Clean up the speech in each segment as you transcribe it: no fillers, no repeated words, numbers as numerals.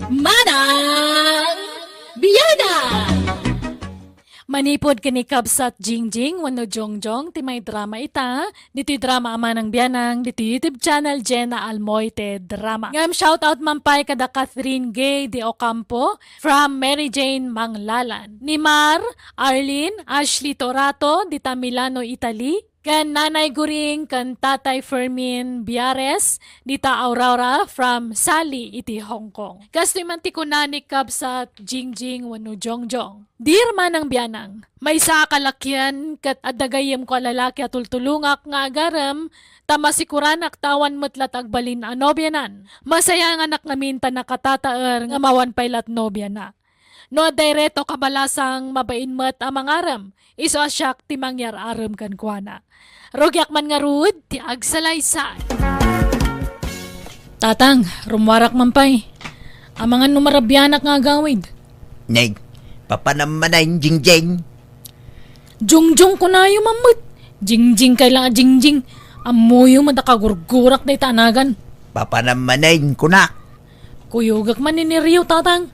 Manang Biyada! Manipod kini Kabsat Jingjing wano Jongjong ti may drama ita diti drama ama ng biyanang diti YouTube channel Jenna Almoite Drama. Ngam shoutout mampay kada Catherine Gay de Ocampo from Mary Jane Manglalan. Ni Mar, Arlene, Ashley Torato dita Milano, Italy. Kan Nanay Guring, kan Tatay Fermin Biares, dita Aurora from Sali, iti Hong Kong. Kastoy man ti kunanik Kabsat Jingjing wano Jongjong. Dear manang biyanang, may sa kalakyan kat adagayem ko lalaki at tultulungak nga agaram, tamasikuran aktawan metlat agbalin a nobyanan. Masaya ang anak namin ta nakatataer nga mawan paylat nobya na. No direto kabalasang mabain met amang aram, iso asyak ti mangyar aram kan kuana. Rogyak man nga rud, ti agsalaysay. Tatang, rumwarak mampay. Amangan numarabyanak nga gawid. Neg, papanamanayin jingjing. Jungjong ko na yung mamut. Jingjing kailangan jingjing. Amoyo madakagurgurak na itanagan. Papanamanayin ko na. Kuyugak man niniriyo, tatang.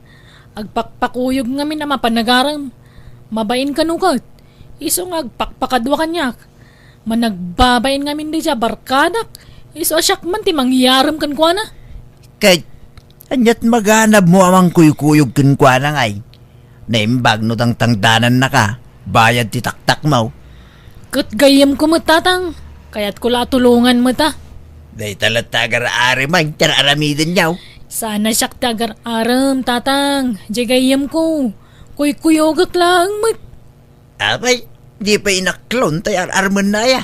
Agpakpakuyog ngamin na mapanagaram. Mabain ka nukat. Iso nga agpakpakadwa kanyak. Managbabain ngamin di siya barkadak. Iso asyak man ti mangyaram kan kwa na. Kahit anyat maganap mo amang kuyukuyog kinkwa na ngay. Naimbag no tang tangdanan na ka. Bayad ti taktak mo. Kat gayam ko matatang. Kaya't kula tulungan mo ta. Day talat tagar-ari man. Tararamidin niyaw. Sana siyak tagar aram, tatang. Jagayam ko. Kuy-kuyogak lang mat. Abay, di pa inaklon tayo arman na ya.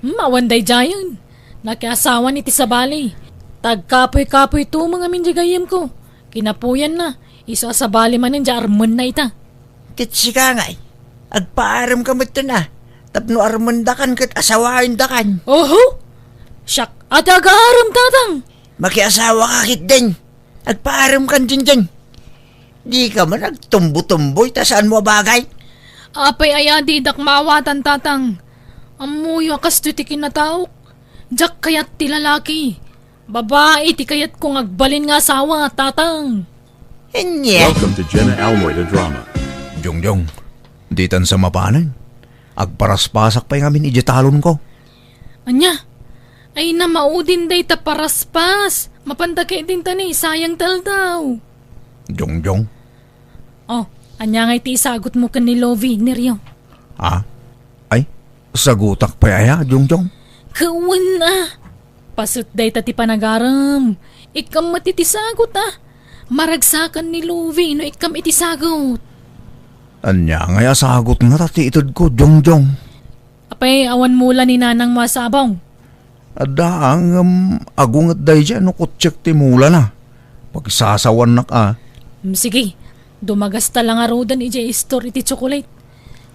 Mawanday jayan. Nakiasawan iti sa bali. Tagkapoy-kapoy to mga minjagayam ko. Kinapuyan na. Iso sa bali manin dya arman na ita. Kitsi ka ngay. Agpaaram ka mo ito na. Tapno arman dakan kat asawain dakan. Oho! Siyak at aga-aram, tatang. Makiasawa ka kit din. Agpaaram kan dyan. Di ka man nagtumbo-tumboy ta saan mo bagay. Apay aya di dakmawatan, tatang. Amuyo akas ti kinataok. Diyak kayat ti lalaki. Babae ti kayat kung agbalin nga asawa, tatang. Enya. Welcome to Jenna Almoita Drama. Jongjong, di tan sa mapanan. Agparaspasak pa yung amin ijetalon ko. Anya? Ay na maudin day ta paraspas. Mapandakay din tani, sayang taldaw. Jongjong, Oh, anya ngay ti isagot mo kan ni Lovie, Neryo. ay, sagutak pa yaya, Jongjong. Kawan na. Pasut day ta ti panagaram. Ikam matitisagot ah. Maragsakan ni Lovie no ikam itisagot. Anya nga sagot nga tati itod ko, Jongjong. Apay awan mula ni nanang masabaw. Adaang agungat day dyan no kutsek ti mula na. Pagsasawan na ka. Sige, dumagas ta lang arodan iti store iti chocolate.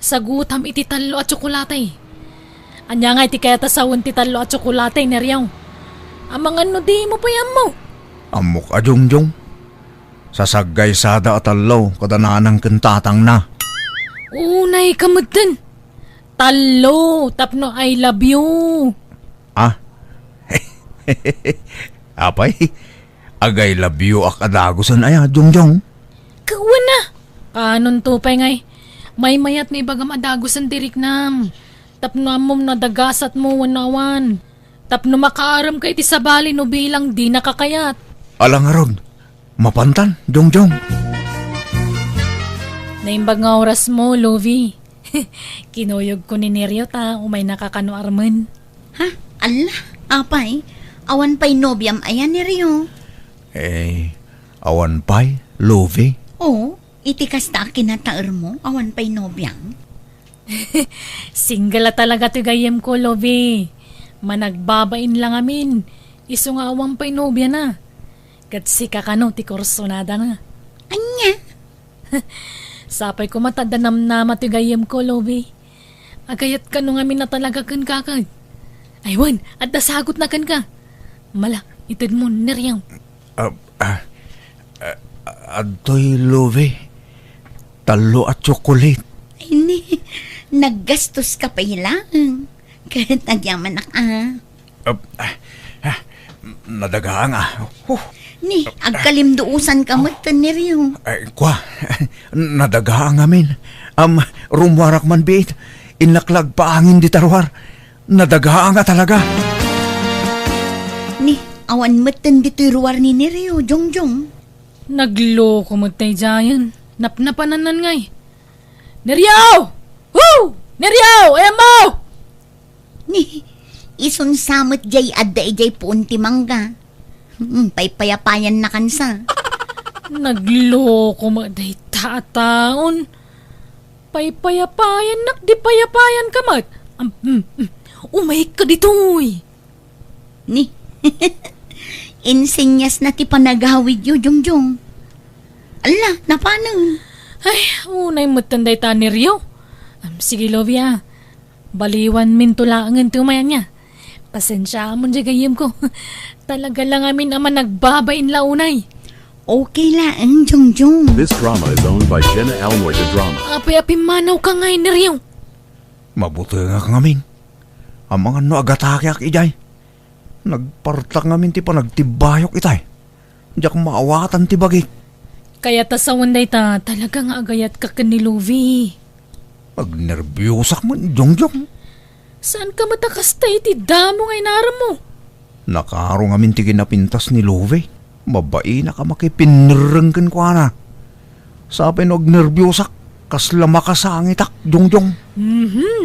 Sagutam iti talo at tsokolate. Anya nga iti kaya tasawan ti talo at tsokolate, Neryaw. Amang ano di mo payam mo. Amok a, Jongjong. Sasagay sada at alaw kadananang kentatang na. Unay kamudan. Talo, tapno I love you. Apay, agay labyo ak adagosan aya, Jongjong. Kawan na. Kanon to pay ngay. May mayat may bagam adagosan tirik nam. Tapno amom na dagasat mo wanawan. Tapno makaaram kay ti sabali no bilang di nakakayat. Alang arod, mapantan, Jongjong. Naimbag nga oras mo, Lovie. Kinuyog ko ni Neryo ta, umay nakakano arman. Ha? Allah, apay. Awan pa'y nobyam ayan ni Rio. Awan pay, Lovie. Oo, itikas ta kinataer mo. Awan pa'y nobyam. Single talaga to gayem ko, Lovie. Managbabain lang amin. Iso nga awang pa'y nobya na. Katsika ka no, ti korsonada na. Anya? Sapay ko matadanam na matigayem ko, Lovie. Agayat ka no ngamin na talaga kan kakad. Aywan, at nasagot na kan ka. Mala, itid mo, Neryaw. Adoy, Lovie. Talo at chocolate. Ay ni, naggastos ka pa ilang. Kahit nagyaman na ka. Nadagaan nga. Ni, agkalimduusan ka matan ni Rio. Ay, kwa, nadaga ang amin. Rumwarak man biit, inaklag pa angin di tarwar. Nadaga nga talaga. Ni, awan matan dito'y ruwar ni Rio, Jongjong. Nagloko mo tayo dyan. Napnapananan ngay. Neryaw! Woo! Neryaw! Ayan mo! Ni, isun samot jay adda ijay punti mangga. Paypayapayan na kansa. Nagloko mo tayo tataon. Paypayapayan nak di payapayan ka mat. Umay ka dito'y. Ni, insenyas na ti panagawid yu, Jongjong. Ala, napanang. Ay, unay matanday ta ni Rio. Sige, Lovia. Baliwan min tulangan tumayan niya. Pasensya mo dyan gayim ko. Talaga lang amin naman nagbabain launay. Okay lang, Jongjong. This drama is owned by Jenna Almoita Drama. Api-api manaw ka ngay ni Rio. Mabuti nga kang amin. Ang mga no agatake ak ijay. Nagpartak ngamin ti pa nagtibayok itay. Diyak maawatan ti bagik. Kaya tasawan day ta, talaga nga agayat ka ni Lovie. Pagnerbiyosak man, Jongjong. Saan ka matakas tayo ti damo ngay naram mo? Nakaro ngamin ti kinapintas ni Love. Babae na ka makipinirengken ko na. Sabi no agnerbiyosak, kasla makasangitak, Jongjong.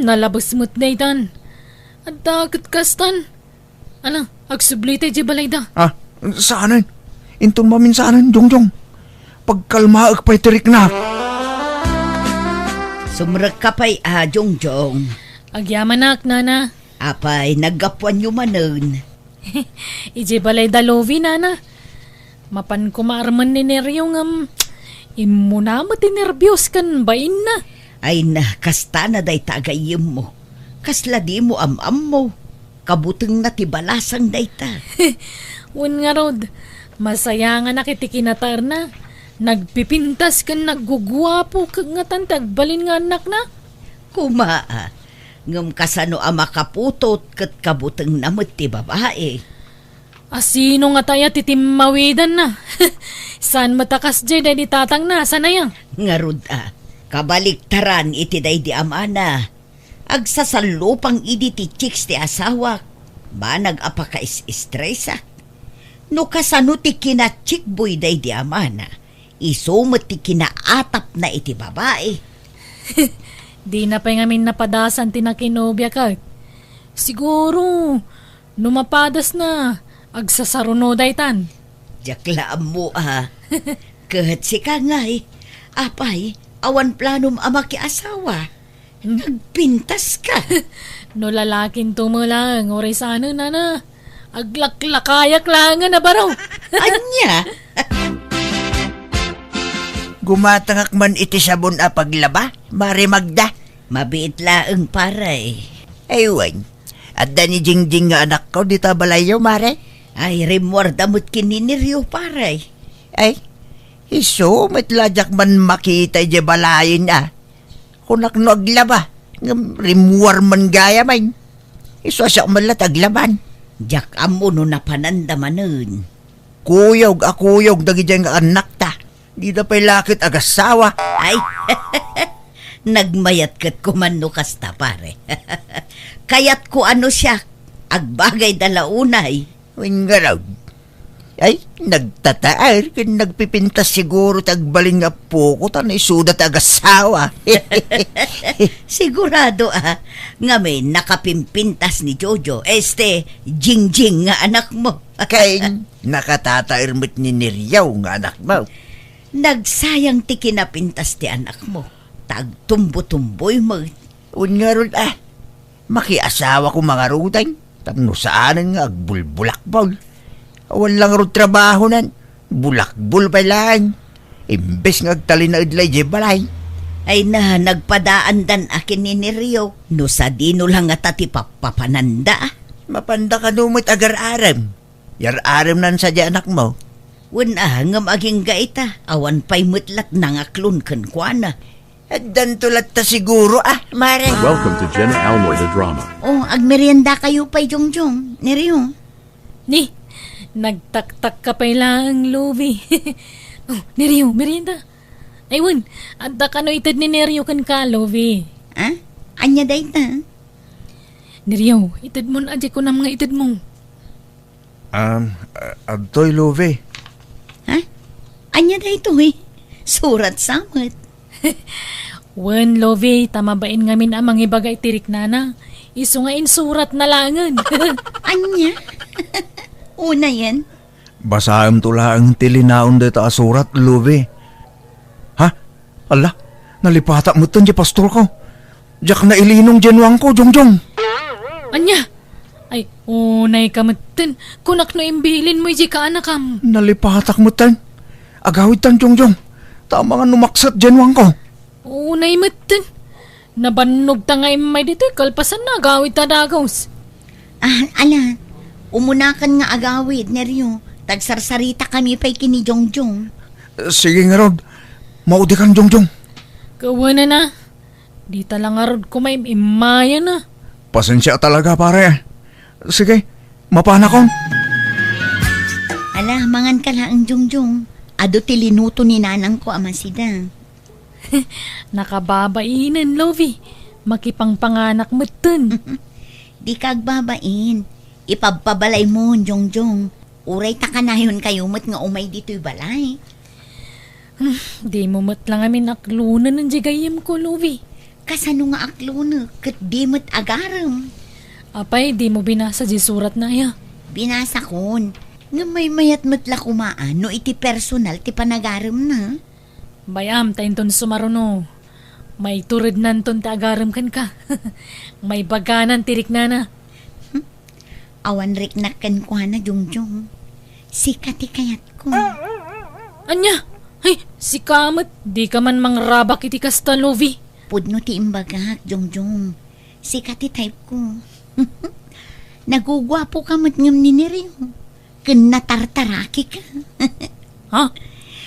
Nalabas mo't day tan. At dagat kastan. Ala, agsubli tayo di balay da. Ah, saanan? Intun mamin saanan, Jongjong. Pagkalmaag pa'y tirik na. Sumrag ka pa'y, Jongjong. Agyaman nak, nana. Apay, naggapuan yu manon. Ije balay da Lovie, nana. Mapan kumarman ni Neryo ngam. Imuna mo tinerbiyos kan bain na. Ay na, kasta na day tagayim mo. Kasla di mo am mo. Kabuteng na tibalasang day ta. Wan nga rod, masaya nga nakitikiнаtar na. Nagpipintas kan naggugwapo kag nga tantagbalin nga anak na. Kumaa, ngam kasano ama kaputot kat kabuteng namot ti babae. Asino nga tayo titimmawidan na. Saan matakas jay day di tatang na, sana yan? Ngarud kabaliktaran iti day di amana. Agsasalupang idi ti chicks ti asawa. Ba nag-apaka is-stressa. No kasano ti kinachikboy day di amana. Isumot ti kinaatap na iti babae. Di na pa ngamin napadasan tinakinobya ka. Siguro, numapadas na. Agsasaruno daytan. Jaklaan mo Kahat si ka ngay. Apay, awan planom ama ki asawa. Nagpintas ka. No lalaking tumulang, oray sana na. Aglaklakayak lang na baraw. Anya? Gumatangak man iti sabon a paglaba, Mari Magda. Mabiit laeng paray. Aywan, adda ni Jingjing nga anak ko, di ta balayo, Mare? Ay, remwar damot kininiryo paray. Ay, iso, matladyak man makita di balayin Kunak no aglaba, rimwar man gaya man. Iso siya malat aglaban. Jak amo no napanandamanon. Akuyog, dagi dyan nga anak ta. Di na pa'y lakit agasawa. Ay, nagmayat kat kumano kasta pare. Kayat ko ano siya, agbagay dalaunay. Wingaraw. Ay, nagtataar, kin nagpipintas siguro tagbalin nga poko ta na isudat agasawa. Sigurado nga may nakapimpintas ni Jojo, Jingjing nga anak mo. Kay nakatatairmit ni Niryaw nga anak mo. Nagsayang ti kinapintas ti anak mo. Tagtumbo-tumboy mo. Ungarod makiasawa ko mga rutan. Tapno saanan nga agbulbulakbol. Awan lang rod trabaho nan. Bulakbol pa lang. Imbes nga agtali na idlay di balay. Ay na, nagpadaan dan akin ni Rio. No sa dino lang nga tati papananda. Mapanda ka numit agar-aram. Yar-aram nan sa di anak mo. Wala nga maging gaita. Awan pa'y mutlat nangaklon kankwana. At dan tulat ta siguro Mare. Welcome to Jenna Almoita Drama. Oh, agmerienda kayo pa'y Jongjong, ni Rio. Ni, Nagtaktak ka pa lang, Lovie. Oh, Neryo, merienda. Aywan, anta ka no itad ni Neryo kan ka, Lovie. Ah? Anya day ta? Neryo, itad mo na adya ko na mga itad mo. Adtoy, Love. Ha? Anya day to eh. Surat samot. Wan, Lovie, tamabain ngamin ang mga bagay tirik nana. Iso nga insurat na langan. Anya? Una yan. Basahem tula ang tilinaon dito asurat, Love. Ha? Ala, nalipata mo tan di pastor ko. Diyak na ilinong genuang ko, Jongjong. Anya? Ay, unay kamatan. Kunak no imbilin mo iji ka anakam. Nalipatak mo tan. Agawid tan, Jongjong. Tama nga numaksat genuang ko. Unay matan. Nabanog ta nga imay dito, kalpasan na gawit ta dagos. Ala, umunakan nga agawid, Neryo. Tagsarsarita kami pa'y kini Jongjong. Sige nga, Rod. Maudi kang, Jongjong. Kawana na. Di talang arod ko may imaya na. Pasensya talaga, pare. Sige, mapana ko. Ala, mangan ka lang, Jongjong. Ado tilinuto ni nanang ko amasida. Nakababainan, Lovie. Makipangpanganak matan. Di kagbabain. Ipagpabalay mo, Jongjong. Uray ta kanayon kayo mo't nga umay dito'y balay. Di mo matlang amin aklunan ng jigayam ko, Lovie. Kasano nga aklo na, kat di mo't agaram. Apay, di mo binasa di surat na ya. Binasa kon. Nga may mayat mo't lakumaan, no iti personal ti panagaram na. Bayam, tayo ton sumaruno. May turid nanton ti agaram kan ka. May baganan tirik na na. Awan riknakan ko na, Jongjong. Sikat kayat ko. Anya? Ay, si Kamat, di ka man mangrabak iti kasta, Lovie. Pudno ti imbagak, Jongjong. Sikat type ko. Nagugwapo ka mo't ngam ni Neryo. Kun natartaraki ka. Ha?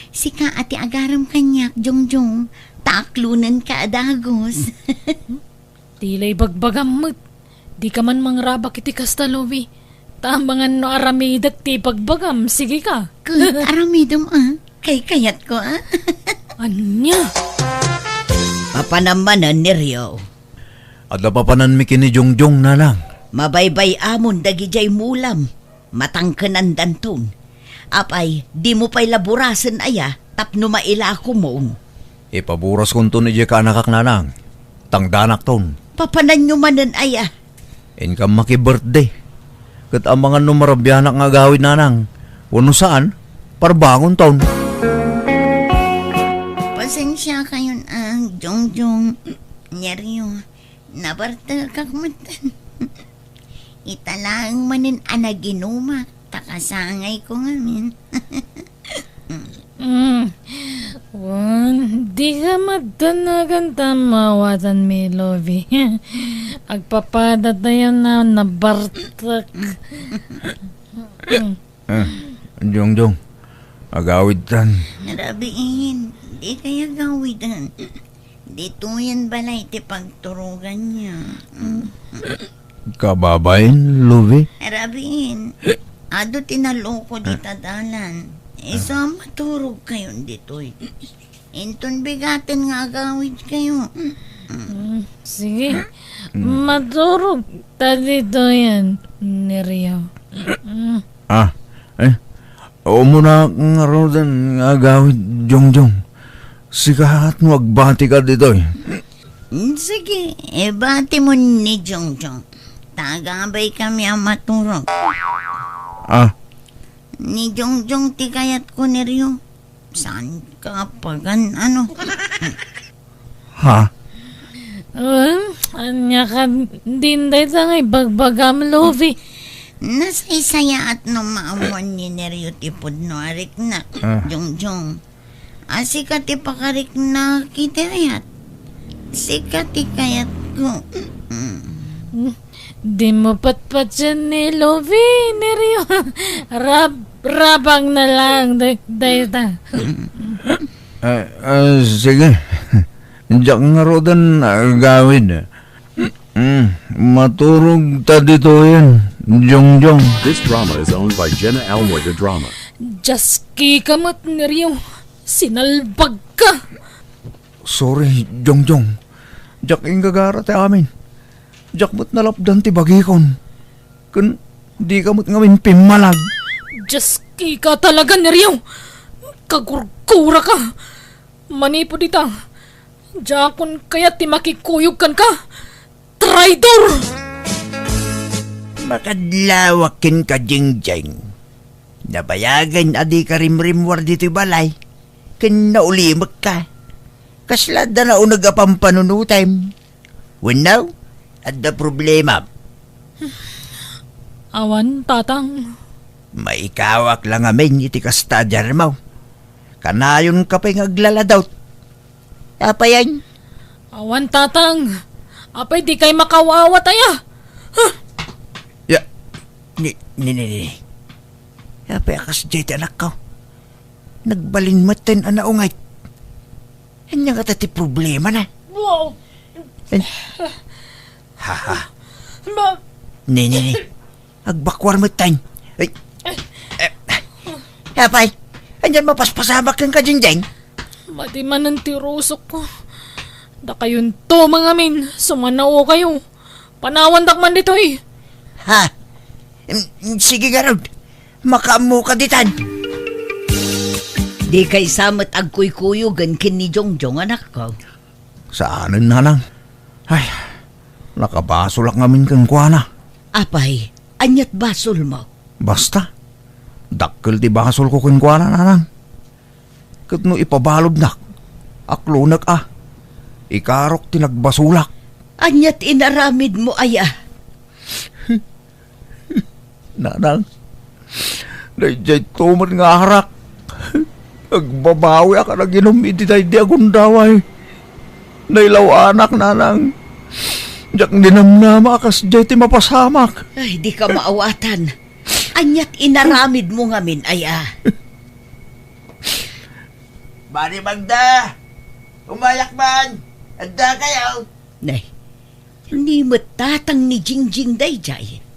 Sika ati agaram kanyak, Jongjong. Taaklunan ka adagos. Tilay bagbagam mo't. Di ka man mangrabak iti kasta, Lovie. Tamangan no aramidak ti pagbagam, sige ka. Kung aramidom kay kayat ko Anya? Papanamanan ni Rio. At napapanan mi kini Jongjong na lang. Mabaybay amon dagijay mulam. Matangkanan danton. Apay, di mo pa'y laburasan aya, tapno maila ko mo. Ipaburas kong to ni Jeka nakak na lang. Tangdanak ton. Papanan nyo manan aya. Income maki-birthday. Kat ang mga numarabyanak nga gawin na nang. Wano saan? Parbangon taon. Pasensya kayon ang Jongjong. Nyaryo, nabarta kakmatan. Italang manin anaginuma. Takasangay ko ngamin. Di ka madanagan tamawatan mi, Lovie. Agpapadat na yan na nabartak. Jongjong, agawid tan. Narabiin, di kaya gawidan. Dito yan balay ti pagturugan niya. Kababain, Lovie? Narabiin, ado tinaloko di tadalan. Isa maturog kayo dito'y. Inton bigatin nga agawid kayo. Sige, maturog ta dito yan, Neryo. Oo mo na nga rodan nga agawid, Jongjong. Sikat mo agbati ka dito. Sige, bati mo ni Jongjong. Tagabay kami ang maturog. Ni Jongjong ti kayat ko ni Rio. Saan ka pagan ano? Ha? Anya ka din dahil sa ngay bagbagam, Lovie. Nasaysaya at no maamon ni Neryo tipod no arik na. Jongjong. Asika ti pakarik na kitayat. Sika ti kayat ko. Di mo patpat siya ni Lovie, Neryo. Rabang na lang, dahil ta. Sige. Diyak nga rodan agawid. Maturog ta dito yan. Jongjong. This drama is owned by Jenna Almoy the Drama. Jaski kamat ni Rio. Sinalbag ka. Sorry, Jongjong. Jak ing gagara ti amin. Jak mo't nalapdan ti bagikon. Kun di kamot ngamin pimalag. Jaski ka talaga ni Rio. Kagurkura ka. Manipo dita. Jakon kaya ti makikuyog kan ka. Traidor! Makadlawakin ka, Jingjing. Nabayagan adi ka rimrimwar dito'y balay. Kin naulimag ka. Kaslada na unag apang panunutim. When now, at the problema, Awan, tatang. maikawak lang amin iti kastadya mo. Kanayon ka pa'y ngaglaladaw. Apa yan? Awan, tatang. Apay, di kay makawawa taya. Ya, ni. Apa akas dyan anak ko? Nagbalin matin anaungay. Hanya ka ti problema na. Wow! Haha. Ma... Ni. Agbakwar matin. Ay. Apay, andyan mapaspasamak kang kajingjeng. Mati man ang tirusok ko. Da kayon to mga min. Sumanao kayo. Panawandak man dito eh. Ha? Sige garod. Makaamu ka ditan. Di kay samat agkuy-kuyugan kin ni Jongjong anak ko. Saanin na lang. Ay, nakabaso lang ngamin kang kuana. Apay, anyat basol mo. Basta, dakkel ti basol ko kang kuana na lang. Kat no ipabalod nak, aklunak ikarok ti nagbasulak. Anyat inaramid mo aya. Nanang, dayjay tuman nga harak. Agbabawi ka na ginom iti tayo di akong daway. Nailaw anak, nanang. Diyak dinamnama akas jay ti mapasamak. Ay, di ka maawatan. Anyat inaramid mo ngamin aya. Bari Magda! Umayak man! Anda kayo! Nay, hindi mo tatang ni Jingjing dayjay.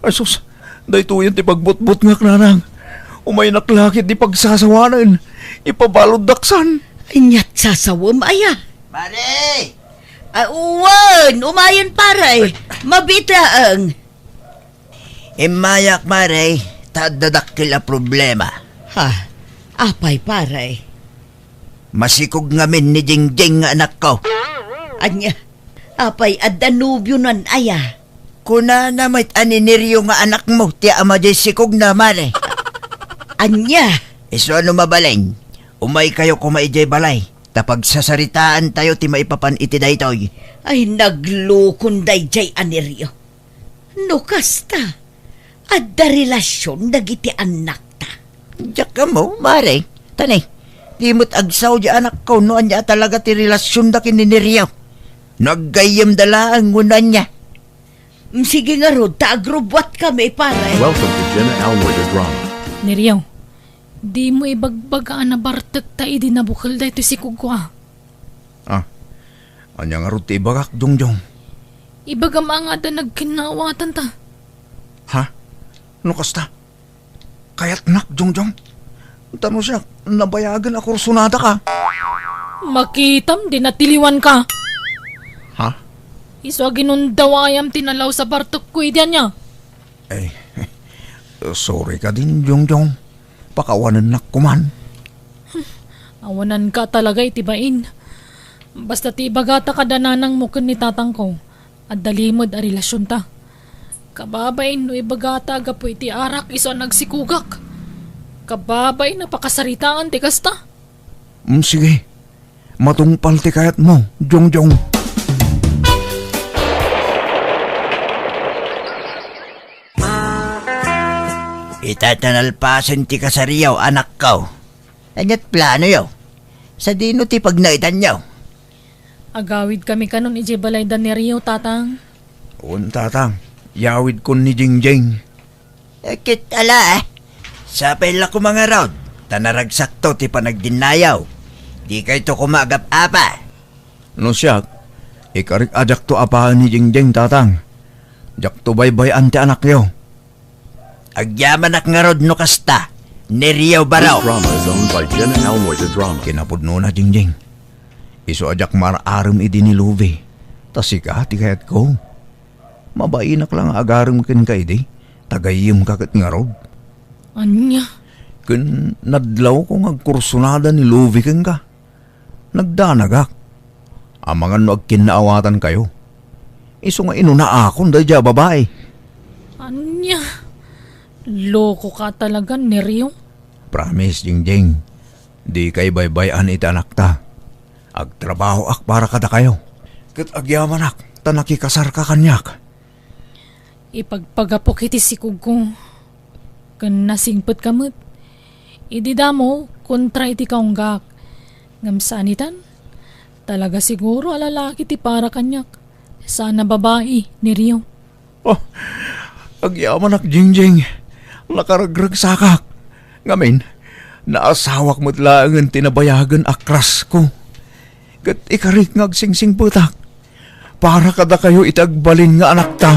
Ay sus, dayto yan ti pagbutbut ngak, nanang. Umay naklakit di pagsasawanan. Ipabalod daksan. Anyat sasawam aya. Mari! Uwan, umayon paray. Mabitaang. Imayak mare, tadadakil a problema. Ha, apay paray. Masikog ngamin ni Jingjing nga anak ko. Anya, apay adanubyo nan aya. Kuna na may aniniryo nga anak mo, ti ama jay sikog na mare. Anya, Iso ano mabaleng, umay kayo kumaijay balay. Tapag sasaritaan tayo ti maipapan iti daytoy. ay naglukon dayjay aniryo. No kasta, adda relasyon dagiti anak ta. Diyak ka mo, mare. Tanay, di mo't agsaw di anak ko noan niya talaga ti relasyon da kininiryo. Naggayam dala ang ngunan niya. Sige nga rod, taagrubwat kami paray. Welcome to Jenna Almoy the Drama. Ni Rio, di mo ibagbagaan na bartek ta idi nabukal da ito si Kugwa. Anya nga ro ti ibagak, Jongjong. Ibagam nga da nagkinawatan ta. Ha? No kasta? Kayat nak, Jongjong. Tano siya, nabayagan ako sunada ka. Makitam, di natiliwan ka. Ha? Iso ginundawayam tinalaw sa bartok ko idyan niya. Eh, sorry ka din, Jongjong. Pakawanan nak kuman. Awanan ka talaga itibain. Basta ti ibagata ka dananang mukin ni tatang ko. At dalimod a relasyon ta. Kababain no ibagata gapo iti arak iso nagsikugak. Kababay napakasaritaan ti kasta. Sige, matungpal ti kayat mo, Jongjong. Itatanalpasan ti kasariyaw, anak ko. Anyat plano yaw. Sa dino ti pagnaitan yaw. Agawid kami kanon ije balay da ni Rio tatang. Un tatang, yawid ko ni Jingjing. Kit ala Sapay la ko mga raod. Tanaragsak to ti panagdinayaw. Di kayo to kumagap apa. No siya, ikarik ajak to apahan ni Jingjing, tatang. Jak to baybay ante anak yo. Agyaman ak nga rod no kasta. Neriyaw This baraw. drama is owned by Jenna Almoy the Drama. Kinapudno na jingjing. Iso ajak mararam idi ni Luve. Tasika ti kayat ko. Mabainak lang agaram ken kay di. Tagayim kakat nga rod. Anya? Ken nadlaw ko nga kursunada ni Luve ken ka. Nagdanagak. Amangan no agkinaawatan kayo. Iso nga inuna akon da dya babae. Anya? Loko ka talaga, Neryo. Promise, Jingjing. Di kay baybayan ita anak ta. Agtrabaho ak para kada kayo. Kat agyaman ak, ta nakikasar ka kanyak. Ipagpagapok iti si Kugo. Kan nasingpet kamot. Idi damo, kontra iti kaunggak. Ngamsanitan, talaga siguro alalaki ti para kanyak. Sana babae, Neryo. Oh, agyaman ak, Jingjing. Nakaragrag sakak. Ngamin, naasawak mo't lang ang tinabayagan akras ko. Kat ikarik ngag singsing putak. Para kada kayo itagbalin nga anak ta.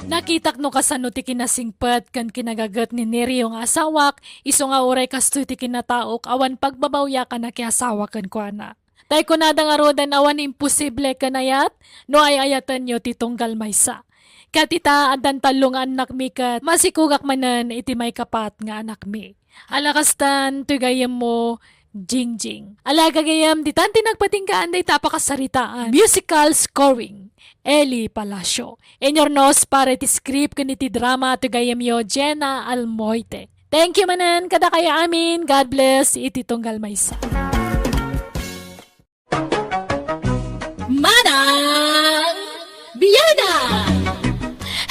Nakitak no kasano ti kinasingpet kan kinagagat ni Neryo nga asawak, iso nga uray kasto ti kinataok awan pagbabawya ka na kiasawa kan kuana. Tay kunada nga rodan awan imposible kanayat, no ay ayatan nyo ti tunggal maysa. Katita adan talong anak mi kat masikugak manan iti may kapat nga anak mi. Alakastan tugayem mo Jingjing. Alagagayam ditan tinagpatingkaan day tapakasaritaan. Musical scoring. Eli Palacio. Enyornos para iti script kaniti drama tugayem yo Jenna Almoite. Thank you manan kada kaya amin. God bless iti tunggal maysa. Manang Biyada!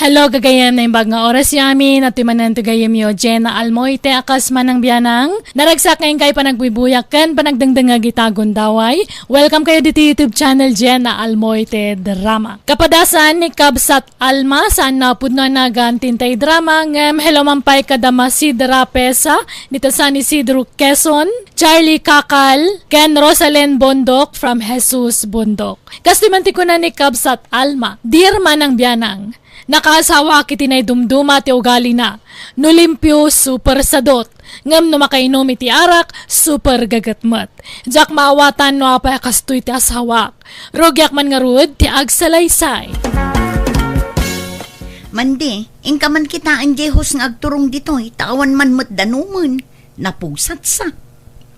Hello, gagayam na yung nga oras yamin at tumanan to gayam yo Jenna Almoite akas manang biyanang. Naragsak ngayon kayo panagbubuyak kan panagdangdang nga gitagon daway. Welcome kayo dito YouTube channel Jenna Almoite Drama. Kapadasan ni Kabsat Alma saan na pudno na gantintay drama ngem hello mampay kadama Sidra Pesa dito sa ni Sidro Quezon, Charlie Kakal, Ken Rosalen Bondok from Jesus Bondok. Kastimanti ko na ni Kabsat Alma, dear manang biyanang. Nakasawa kiti na dumduma ti ugali na. Nulimpyo super sadot. Ngam no makainom iti arak, super gagatmat. Jak maawatan no apay kastoy ti asawak. Rogyak man nga ruod ti agsalaysay. Mandi, ingka man kita ang jehos nga agturong dito, tawan man mat danuman. Napugsat sa.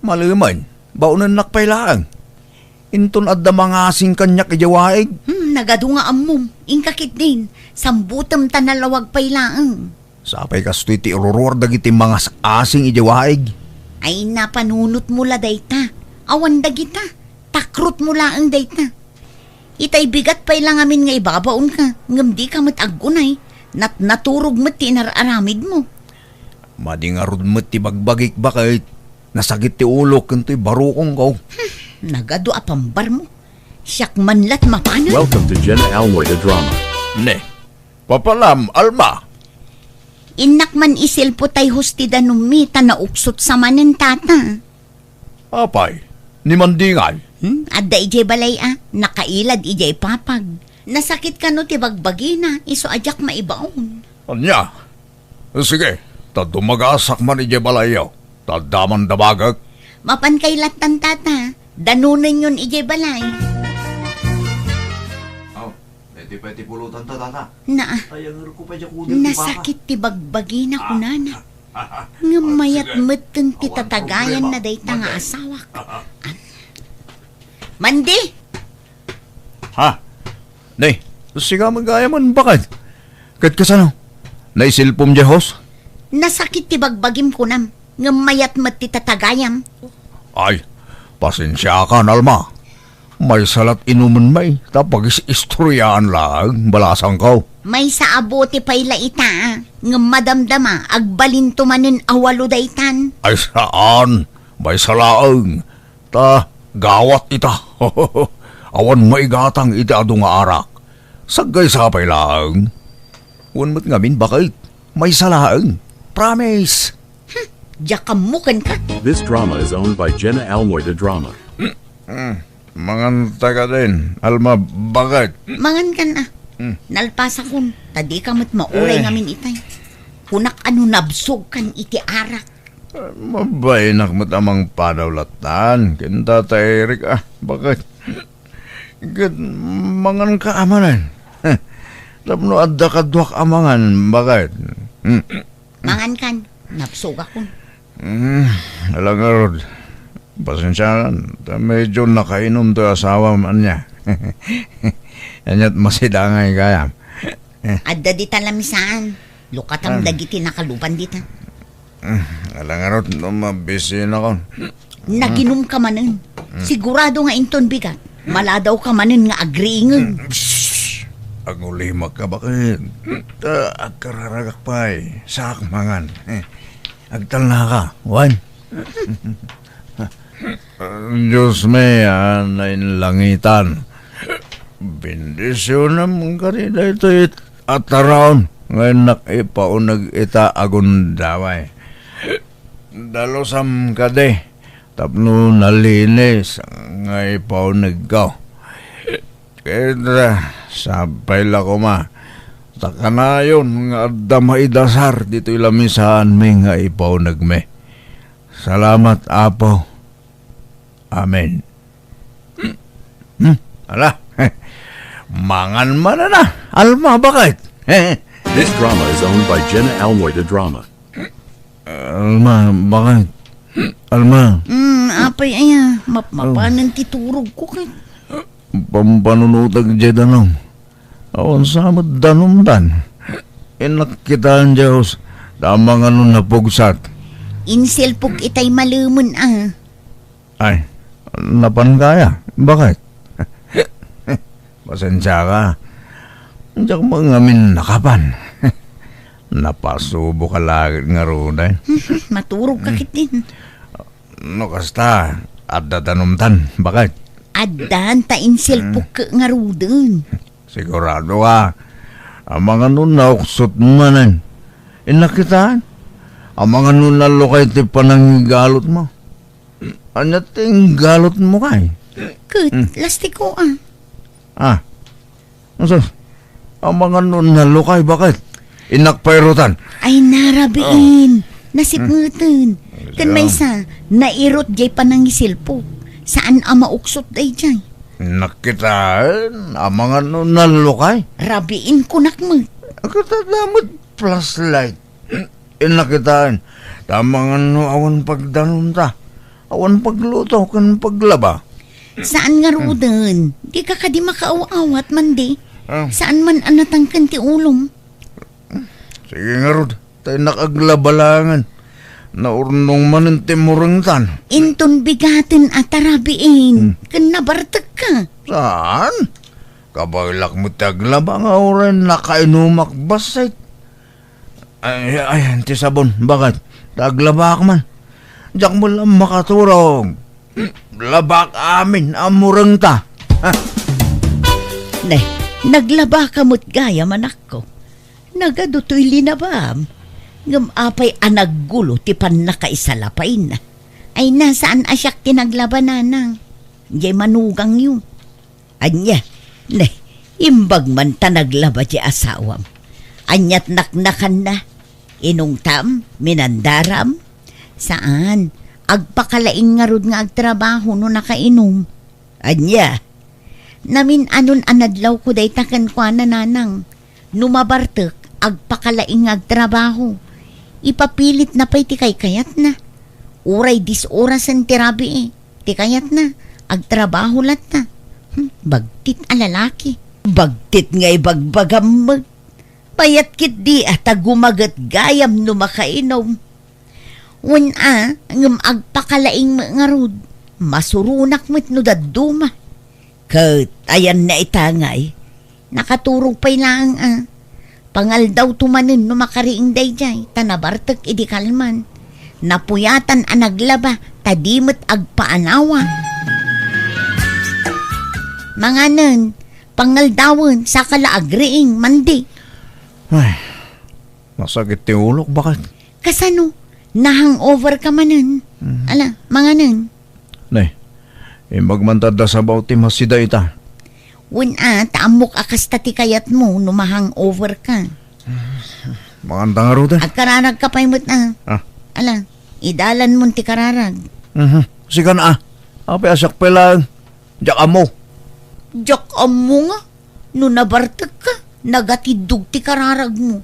Maluman, baunan nakpailaan. Inton adda mga asing kanyak ijawaig. Nagadunga amom, ingkakit din. Sambutam tanalawag pailaang. Sapay kastoy ti ururor dagiti mga asing ijawaig. Ay napanunot mula dayta. Awan dagita. Takrot mula ang dayta. Itay bigat pailang amin nga ibabaon ka. Ngam di ka matagunay. Naturog mat tinararamid mo. Madingarod mo ti bagbagik bakit. Nasagit ti ulo kanto'y barukong ko. Nagado apambar mo. Siyak manlat mapana. Welcome to Jenna Almoy the Drama. Ne, papalam, Alma. Inak man isil po tay hustida numita na uksot sa manen tata. Apay, ni Mandingay. Adda ijay balay nakailad ijay papag. Nasakit ka no ti bagbagi na, iso ajak maibaon. Anya? Sige, tadumagasak man ije balayaw. Tadaman dabagak. Mapan kay latan tata, danunan yun ijay balay. Pwede pulutan ta, tata. Na, Ayang ko pa dyan kudin. nasakit ti bagbagi na kunana. Ngamayat meten ti tatagayan na dayta nga asawak. Mandi! Ha? Ne, siga magaya man bakit? Kat kasano? Naisilpom jehos? Nasakit ti bagbagim kunam. Ngamayat met ti tatagayam. Ay, pasensya ka, Alma. May salat inuman may, tapos istoryaan lang, balasang ko. May sa abote pay laita, nga madamdama, agbalin tumanin awalo daytan. Ay saan? May salaang. Ta, gawat ita. Awan maigatang iti adu nga arak. Sagay sapay lang. Unmat ngamin bakit? May salaang. Promise. Jakamukan ka. This drama is owned by Jenna Almoy the Drama. Mangan taga din. Alma, bakit? Mangan ka na. Nalpasa kun, tadi ka mat mauray ngamin itay. Kunak ano nabsog kan iti arak. Mabainak mo tamang padawlatan. Kinta ta Eric bakit? Kat mangan ka amanan. Tapno adda ka duwak amangan, bakit? Mangan kan, nabsog akon. Alang nga Rod, pasensya na, medyo nakainom to asawa man niya. Yanya't masidangay kaya. Adda di talamisaan. Lukatam dagiti nakalupan dita. Alang nga Rod, mabisi na ko. Naginom ka manen. Sigurado nga inton bigat. Maladaw ka manen nga agriingan. Ang ulimag ka bakit? Agkararagak pa'y sak mangan. Agtal na ka, Juan. Diyos may anayin langitan. Bendisyon naman ka rin ito at around. Ngayon nakipaunag ita agundaway. Dalosam ka de. Tapno nalinis ngay paunag ka. Kaya sabay la ko ma. Taka na yun nga adda maidasar dito ilamisaan may nga ipaunag me. Salamat apo. Amen. Ala. Mangan man na. Alma bakit? This drama is owned by Jenna Almoy the Drama. Alma bakit? Alma. Apay aya, mapapanan titurog ko kay. Pampanunutag dyan danong. Awan sa amad danumdan. Inakitaan Diyos. Tamang ano na pugsat. Inselpog itay malumun Ay, napan kaya? Bakit? Pasensya ka. Diyak mga nakapan. Napasubo ka lagi nga ruday. Maturog ka kitin. No kasta, at datanumtan. Bakit? Adan ta inselpog ka nga rudun. Sigurado ka. Ang mga nun nauksot manan. Inakitaan. Ang mga nun nalukay ti pananggalot mo. Ano ting galot mo kay? Kut, lastiko Ano ang mga nun nalukay, bakit? Inakpairutan. Ay narabiin. Nasipngutan. Kan may sa, nairot jay panangisilpog. Saan mauksot day jay? Nakitaan. Ang mga nun nalukay. Rabiin kunak mo. Katadamot plus light. Inakitaan. Tamang ano awan pagdanunta. Awan pagluto kan paglaba. Saan nga rudun? Di ka di makaaw-awat man di. Saan man anatangkan ti ulong? Sige nga Rod. Tayo nakaglabalangan. Naurnong man ang timurangtan. Inton bigatin at tarabiin. Kan nabartag ka. Saan? Kabailak mo taglaba nga oran nakainumak basay. Ay, ti sabon. Bakit? Taglaba ka man. Diyak mo lang makaturog. Labak amin, amurang ta. Naglaba ka mo't gaya manak ko. Nagadutoy linabam. Ngamapay anaggulo ti pan nakaisalapay na. Ay nasaan asyak tinaglaba nanang. Di manugang yun. Anya, imbag man ta naglaba di asawam. Anyat naknakan na. Inungtam, minandaram. Saan? Agpakalaing nga rod nga agtrabaho no nakainom. Anya, namin anon anadlaw ko day takan kwa na nanang. Numabartek, agpakalaing nga agtrabaho. Ipapilit na pa'y tikay kayat na. Uray oras ang tirabi Tikayat na, agtrabaho lat na. Bagtit alalaki. Bagtit nga'y bagbagamag. Payat kit di at gumagat gayam no makainom. Ngam agpakalaing mga rod, masurunak mo't no daduma. Kat, ayan na itangay, nakaturog pa'y lang Pangal daw tumanin no makariing dayjay, tanabartek idikalman. Napuyatan naglaba, tadimot agpaanawa. Mga nun, pangal dawon, sa kalaagriing mandi. Ay, masakit ti ulok, bakit? Kasano? Na-hangover ka manan. Ala, mga nun. Magmantada sa bauti masida ita. Taamok akas tati kayat mo, numahang over ka. Magandang nga rudan. Agkararag ka pa'y mo't na. Ah. Ala, idalan mo ti kararag. Sige na Apay asak pala. Diyak mo. Diyak amo nga, no nabartag ka, nagatidug ti kararag mo.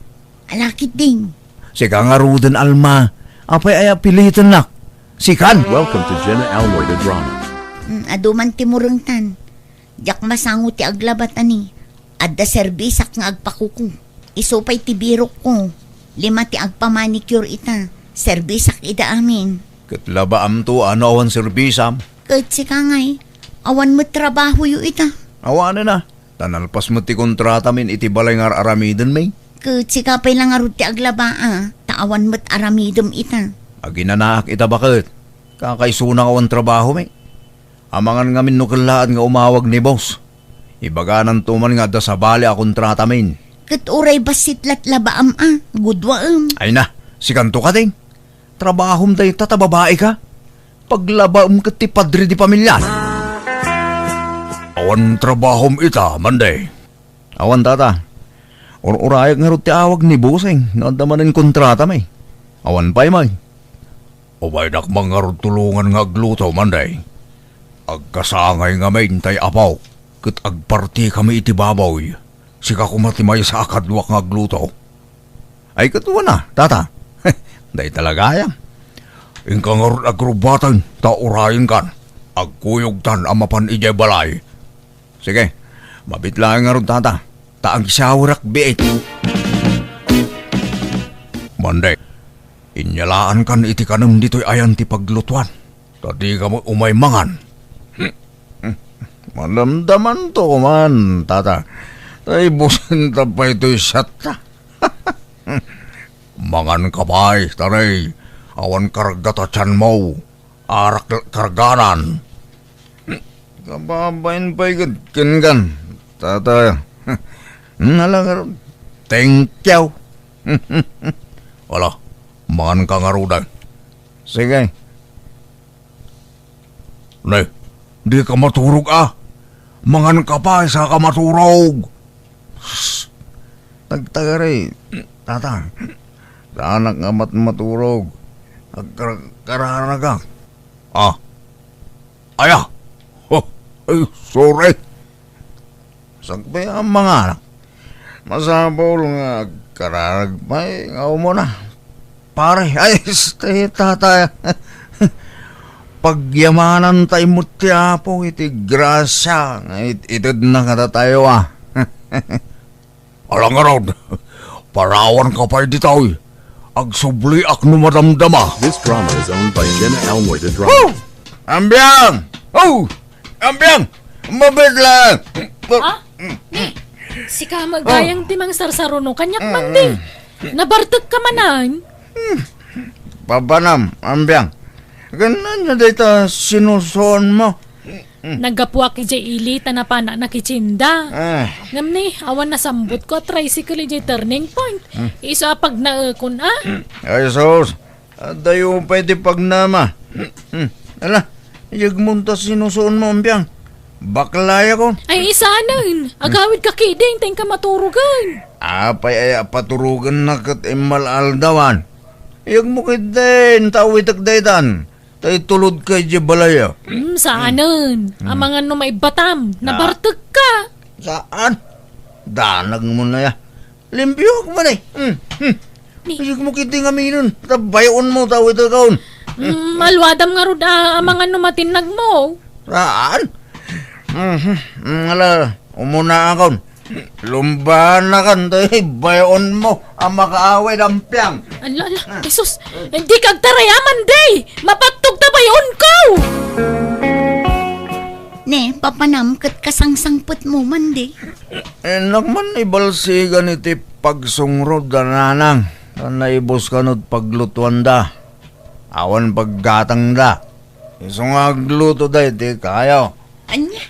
Alakit din. Sige nga rudan, Alma. Apay ay pilitan na. Sikan. Welcome to Jenna Almoy the Drama. Aduman ti murungtan. Diyak masango ti aglabat ani. Adda serbisak nga agpakuko. Isupay ti birok ko. 5 ti agpamanicure ita. Serbisak ida amin. Katlaba am to ano awan serbisam. Kahit si kangay, awan mo trabaho yu ita. Awan na. Tanalpas mo ti kontrata min iti balay nga aramiden may. Kahit si kapay lang arut ti aglaba taawan mo't aramidom ita. Aginanak ita bakit? Kakaisuna awan trabaho may. Amangan nga min nukalaan nga umawag ni boss. Ibaganan tuman nga da sa bali a kontrata min. Kat uray basitlat labaam gudwaam. Ay na, sikanto ka din. Trabahom day tatababae ka. Paglabaam ka ti padre di pamilyan. Awan trabahom ita, manday. Awan tata. Urayag nga rin ti awag ni Buseng. Naadamanin kontrata may. Awan pa'y may. Ubay nakmang nga rin tulungan nga agluto, manday. Agkasangay nga may tay apaw. Kat agparti kami iti babaw. Sika kumatimay sa akadwak nga agluto. Ay katuwa na, tata. Day talaga yan. Ingka nga rin agrubatan, taurayin kan. Agkuyog tan amapan ijay balay. Sige, mabitlayan nga rin tata. Taang sawrak biit. Manday, inyalaan kan iti kanam dito'y ayan ti paglutuan. Tadi ka mo umaymangan. Malamdaman to man, tata. Tay busin ta pa ito'y sata. Mangan ka pa'y, taray. Awan karagata chan mo. Arak karganan. Kababain pa'y kingan. Tata. Nalang thank you. Wala. Mangan ka nga rudan. Sige. Nay, di ka maturog Mangan ka pa sa ka maturog. Tagtagari. Tata. Anak nga maturog. Kararaga. Aya. Ay, sorry. Sagbay ang mga anak. Masabol nga kararag. May ngaw mo na. Pare, ay, stay tata. Pagyamanan tayo mo tiyapo, iti grasya. Itid na kata tayo Alang nga ron, parawan ka pa ditaw. Agsubli ak numadamdama. This drama is owned by Jenna Almoy the Drama. Oh! Ambyang! Oh! Ambyang! Mabit lang! Si ka magayang timang sarsaruno kanyak man di. Nabartag ka manan. Pabanam, ambyang. Ganan na dito sinusuon mo. Nagapwa ki jay ilita na pana nakichinda. Ngam ni, awan na sambut ko tricycle jay turning point. Iso pag naakon Ay sos, dayo pwede pagnama. Ala, yagmunta sinusuon mo ambyang. Baklaya ko. Ay isa nun. Agawid ka kiding, tayong ka maturugan. Apay ay paturugan na kat imalaldawan. Iyag mo din, tawitak daytan. Tay tulod kay balaya. Saanan? Ang mga no may batam, nabartag ka. Saan? Danag mo na ya. Limpyo mo na Iyag mo kiting aminon. Tabayon mo tawitak kaon. Malwadam nga rod ang mga no matinag mo. Saan? Ala, umuna akon. Lumbahan na kan, tayo bayon mo ang makaaway ng piyang. Ala, Jesus, hindi kag tarayaman, day! Mapatog na bayon ko! Ne, papanam kat kasangsangput mo man di. Nakman ibalsigan iti pagsungrod da nanang. Naibos ka no't paglutuan da. Awan paggatang da. Isong agluto da iti kayo. Anya,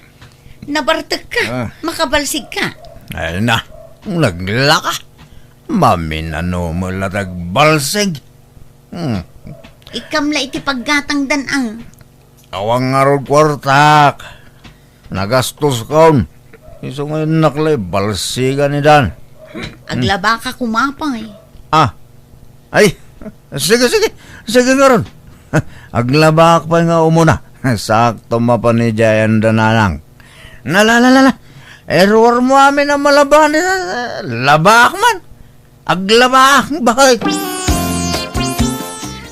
nabartag ka, makabalsig ka. Ay na, naglaka. Maminano mo latag balsig. Ikamla iti paggatang danang. Awang nga rod kwartak. Nagastos kaon. Iso ngayon naklay, balsiga ni Dan. Aglaba ka kumapay. Ah, ay, sige, sige. Sige nga ron. Aglabak pa nga umuna. Sakto mapan ni Jayan Dananang. Nalalala. Error mo amin ang malaban. Labak man. Aglabak. Bakit?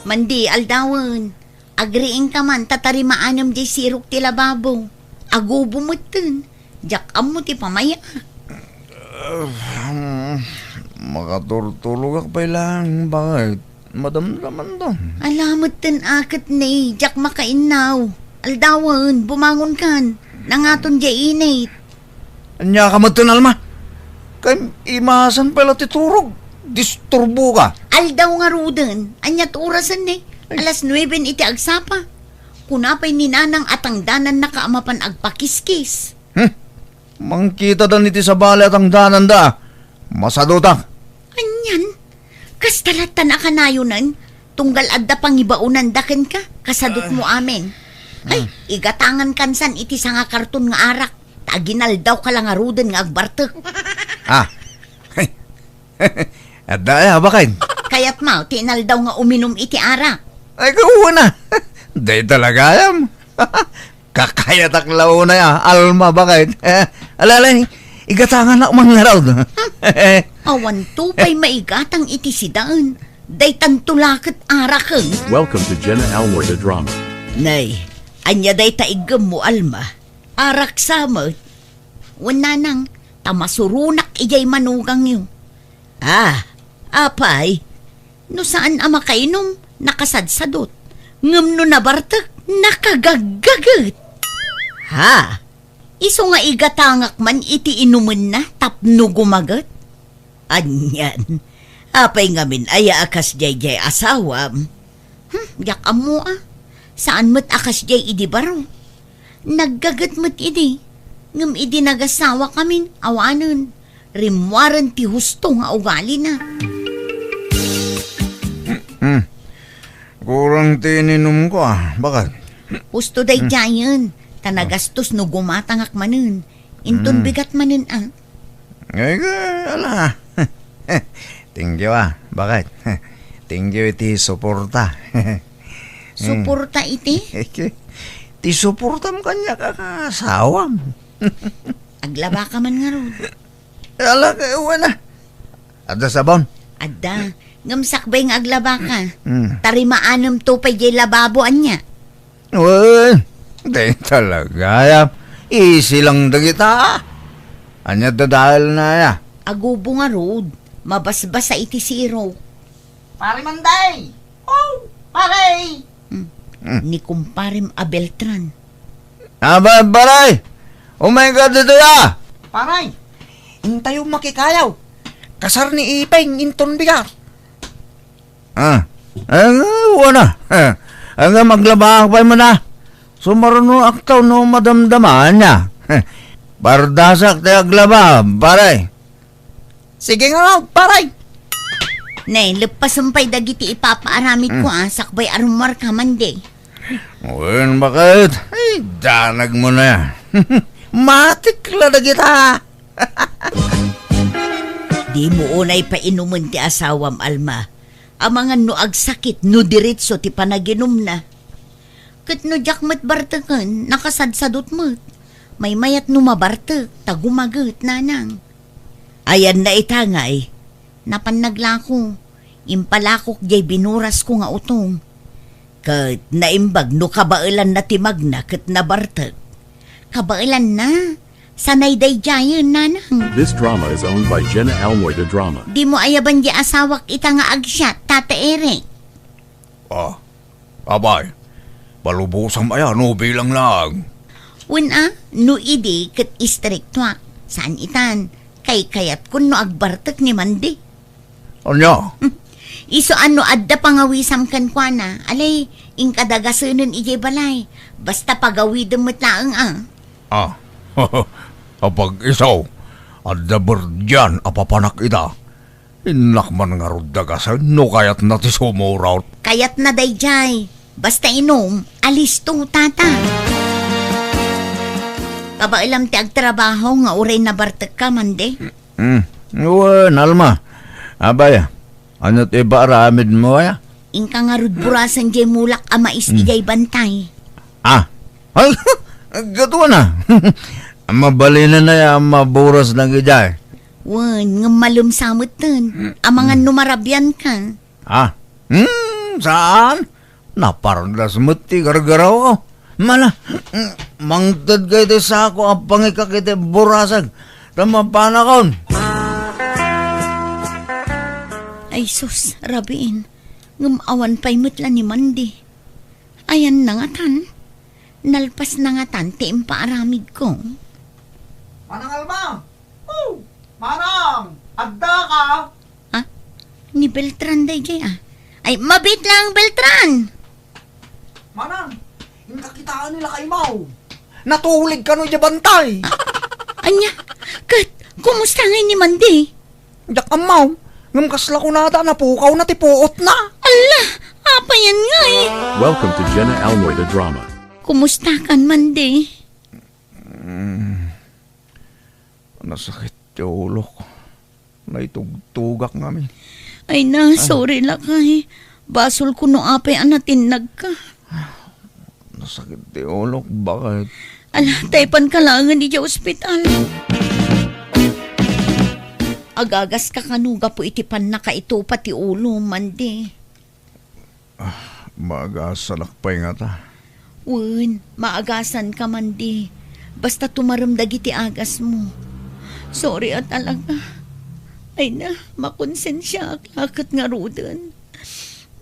Mandi, aldawan. Agriing ka man, tatarimaanam di sirok ti lababo. Agubo mo tin. Jak mo ti pamaya. Makaturtulog ako pa lang. Bakit? Madamdaman to. Alamot tin akit ni, jak makainaw. Aldawan, bumangon kan. Nangaton di init. Anya ka mo Alma. Kay imasan pala titurog. Disturbo ka. Aldaw nga ruden, anyat orasan ni. Alas 9 iti agsapa. Kunapay ni nanang atang danan nakaamapan agpakiskis. Mangkita dan iti sa bali at ang danan da. Masadutang. Anyan, kastalatan na kanayunan, tunggal adda pangibaunan daken ka, kasadot mo amin. Ay, igatangan kansan iti sa nga karton nga arak, taginal daw ka lang nga ruden nga agbartek. Ah. At daya, bakit? Kaya't mau, tinal daw nga uminom iti arak. Ay, kawa na. Day talaga yam. Kakayatak lao na ya. Alma, bakit? Alalay, igatangan na umang laraw. Awan tupay maigatang iti sidaan, day tantulakit araken. Welcome to Jenna Almoy the Drama. Nay, anya day taigam mo alma, arak samot. Wala nang, tamasurunak ijay manugang yun. Ah, apay, no saan ama kainom, nakasadsadot. Ngam no nabartak, nakagagagat. Ha? Iso nga igatangak man iti inuman na tapno gumagat? Anyan. Apay ngamin aya akas jay asawam. Yak amo ah. Saan mo't akas jay idi baro? Naggagat mo't idi. Ngam idi nagasawa kamin, awanan. Rimwaran ti husto nga ugali na. Kurang tininom ko ah. Bakit? Husto day jayan. Tanagastos no gumatangak manen. Inton bigat manen ah. Ay, ala. Thank you ah. Bakit? Thank you iti suporta. Suporta iti. Ti suporta mo kanya kakasawam. Aglaba ka man nga ron. Ala kayo na. Ada sabon. Adda, ngamsakbay nga aglaba ka. Tarimaanam to pa jay lababo anya. Uy, di talaga ya. Easy lang dagita. Anya dadahal na ya. Agubo nga rod. Mabasbasa iti siro. Pare Manday! Oh, pare! Ni kumparim Abeltran. Aba, baray! Oh my God, dito ya! Paray! Intayo makikayaw. Kasar ni Ipeng inton bigat. Wala. Ang maglabang pa mo na. Sumaruno aktaw no madamdaman niya. Bardasak tayo aglaba, baray. Sige nga, paray! Nay, lepasampay dagiti ipapaaramit ko sakbay arumar ka mande. Uwan, bakit? Ay, danag mo na yan. Matikla na kita. Di mo unay pa inuman ti asawam alma. Amangan no agsakit no diretso ti panaginom na. Kat no jakmat bartakan, nakasadsadot mo't. May mayat no mabartak, tagumagat nanang. Ayan na itangay. Napannaglako. Impalakok jay binuras ko nga utong. Kat naimbag no kabailan na timag na kat nabartak. Kabailan na. Sanay day jayan nanang. This drama is owned by Jenna Almoy the Drama. Di mo ayaban di asawak ita nga agsyat, Tata Eric. Abay. Palubusang aya, no bilang lang. Una, no idi kat istriktwa. Saan itan? Kay kayat kun no agbartak ni Mandi. Ano? Iso ano adda pangawisam kan kwa na. Alay, inkadagasunan ijay balay. Basta pagawidam mo't laang Kapag isaw, adda berdyan apapanak ita. Inakman nga rudagasan, no kayat na ti sumuraw. Kayat na dayjay. Basta inom, alis to, tata. Kabailam ti agtrabaho nga uray na bartek ka man de. Uwan, Alma. Abaya, ano ti ba aramid mo ya? Ingka nga rudburasan jay mulak amais ijay bantay. Ah, ay, gato na. Mabalina na ya, maburas ng ijay. Wan, nga malumsamot dun. Amangan numarabyan ka. Ah, saan? Napardas mo ti gargaraw ko. Mala, mangtad kayo ti sa ako ang pangikakiti burasag. Tamapanakon. Ay sus, rabiin. Ngumawan pa'y mutla ni Mandi. Ayan na nga tan. Nalpas na nga tan, tiim paaramid ko. Manang Alma! Oh! Manang! Agda ka! Ah, ni Beltran day jay ah. Ay, mabit lang Beltran! Manang! Yung kakitaan nila kay Mau. Natulig ka no dya bantay. Anya, kat, kumusta nga ni Mandi? Yak ang Mau. Ngam kasla ko nata napukaw na tipuot na. Ala, apa yan nga eh. Welcome to Jenna Almoy the Drama. Kumusta kan Mandi? Nasakit yung ulo ko. Naitugtugak ngamin. Ay na, sorry lang kay. Basol ko no apay anatinag ka. Nasakit yung ulo ko. Bakit? Ala, taypan ka lang di dya ospital. Agagas ka kanuga po itipan na ka ito pati ulo, Mandi. Magasalak pa nga ta. Wen, maagasan ka, Mandi. Basta tumaramdag iti agas mo. Sorry at talaga. Ay na, makonsensya aklat nga rudan.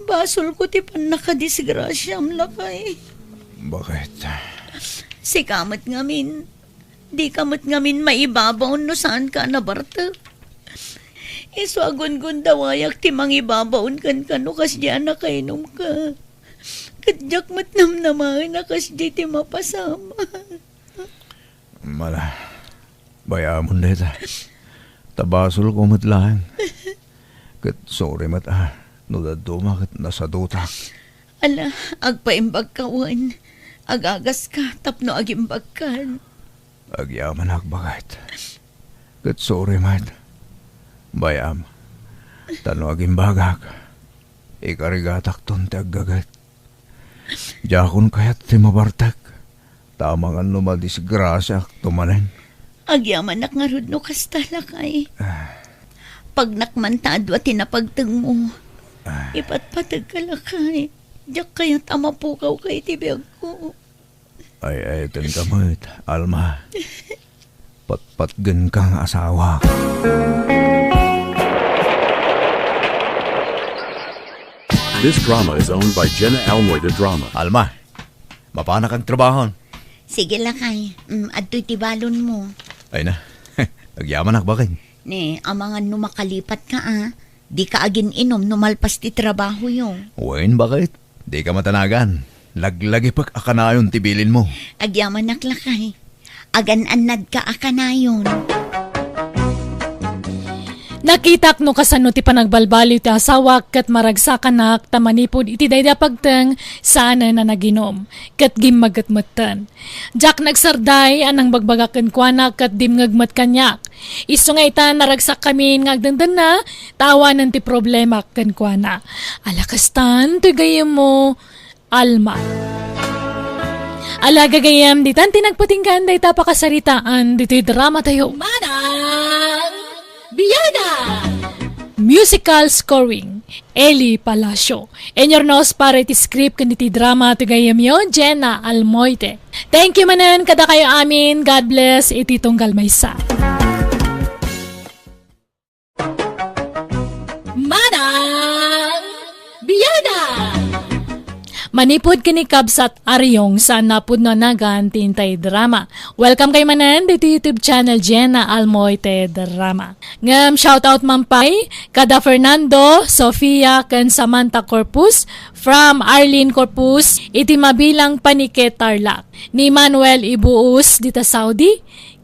Basol ko tipan nakadisgrasyam lakay. Bakit? Si kamat ngamin. Di kamat ngamin maibabaw no saan ka nabarta. Iso agon-gon dawayak ti mangibabaon kan kano kas diyan nakainom ka. Kadyak matnam naman na kas di ti mapasama. Mala. Bayamon na ita. Tabasol ko matlahan. Kat sorry mata. Nudaduma kat nasa dutak. Ala, agpaimbag ka wan. Agagas ka, tapno agimbag kan. Agyaman bakit. Kat sorry mat. Bayam. Tano agimbagak. Ikarigatak ton ti aggagat. Jakon kayat ti mabartak. Tamangan no madisgrasya tumanen. Agyaman nak nga rudno kasta lakay. Pag nakmantado at tinapagtag mo, ipatpatag ka lakay. Diyak kaya't amapukaw kay tibiyag ko. Ay, ten kamot, Alma. Patpatgan kang asawa. This drama is owned by Jenna Almoy the Drama. Alma, mapana kang trabahon. Sige lakay, adto'y tibalon mo. Ay na, agyaman bakit. Ne, amangan no makalipat ka Di ka agin inom numalpas ti trabaho yung. Wen bakit? Di ka matanagan. Laglagi pag akanayon tibilin mo. Agyaman naklakay. Agan-anad ka akanayon. Nakitak no kasano ti panagbalbaliw ti asawa kat maragsakan nak tamanipod iti dayda pagteng sana na naginom kat gimmagatmatan. Jak nagsarday anang bagbagaken kuana kat dimngagmat kanyak. Isu nga ita naragsak kami ngagdandan na tawanan ti problema ken kuana. Alakastan ti gayem mo Alma. Alaga gayam ditan tinagpatinggan day tapakasaritaan dito'y drama tayo. Manang Biyada! Musical scoring, Eli Palacio. Enyornos para iti script kaniti drama to gayam yon, Jenna Almoyte. Thank you manan kada kayo amin. God bless iti tunggal maysa. Manang Biyada! Manipod kini Kabsat Aryong sa napud na nagan tintay drama. Welcome kay manan dito YouTube channel Jenna Almoyte Drama. Ngam shoutout mampay kada Fernando, Sofia, ken Samantha Corpus from Arlene Corpus iti mabilang Paniket Tarlac. Ni Manuel Ibuus dita Saudi,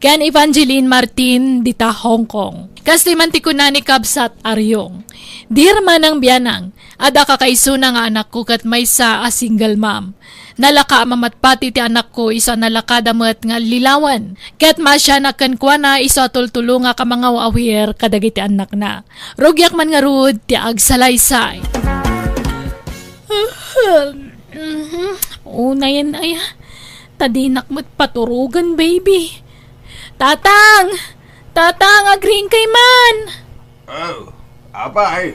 Ken Evangeline Martin dita Hong Kong. Kasi manti ko na ni Kabsat Aryong. Dirma ng biyanang, ada kakaisuna nga anak ko kat may sa a single mom. Nalaka mamatpati ti anak ko isa nalakadamat nga lilawan. Ket masya nakan na isa tultulunga ka mga awir kadagiti anak na. Rugyak man nga rud ti agsalaysay. Una yan ay tadinak mo't paturugan baby. Tatang! Tatang, agring kay man! Oh, abay.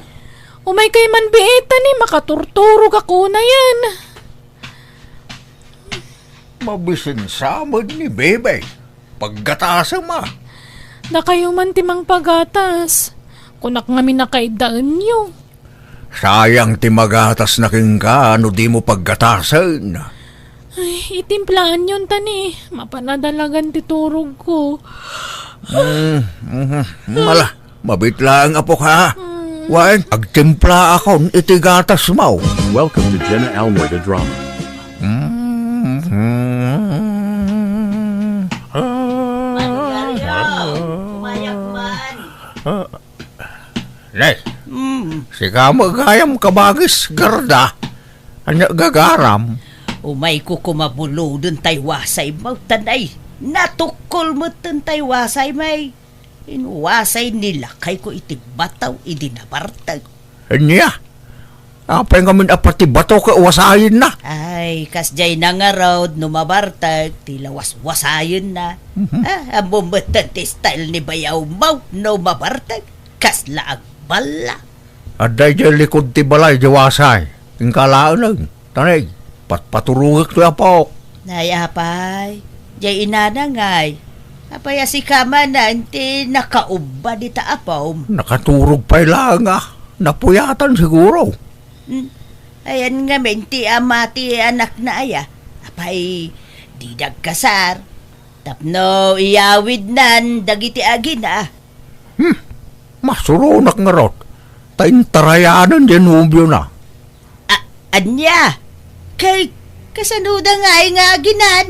Umay kay man beeta ni makaturturog ako na yan. Mabisin samod ni Bebe. Paggatasa ma. Na kayo man timang pagatas. Kunak ngami na kaidaan nyo. Sayang ti magatas na king ka, ano di mo paggatasan. Ay, itimplahan yun tani. Mapanadalagan ti turog ko. Mala, mabitlang apo ka. Wan, agtimpla akon itigatas mo. Welcome to Jenna Almoida Drama. Nay, si kamagayam kabagis garda. Anya gagaram. Umay ko kumabulo dun tay wasay mo tanay. Natukol mo dun tay wasay may. Inuwasay nila kay ko iti bataw idinabartag. Anya, apay nga min apati bato ka wasayin na. Ay, kasjay na nga raw numabartag, tila waswasayon na. Ang bumatan ti style ni Bayaw Mau, no mabartag, kasla agbala. Aday dyan likod ti balay di wasay. Tingkalaan lang. Tanay, paturugak to apok. Nayapay, jay inana ngay. Apay si kama na, ti nakauba di taapaw. Nakaturog pa lang napuyatan siguro. Ayan nga men, ti amati anak na aya. Apay, di dagkasar. Tapno iyawid nan, dagiti agina. Masurunak nga rot. Taintarayanan din ubyo na. Anya, kay kasanuda nga ay nga aginan.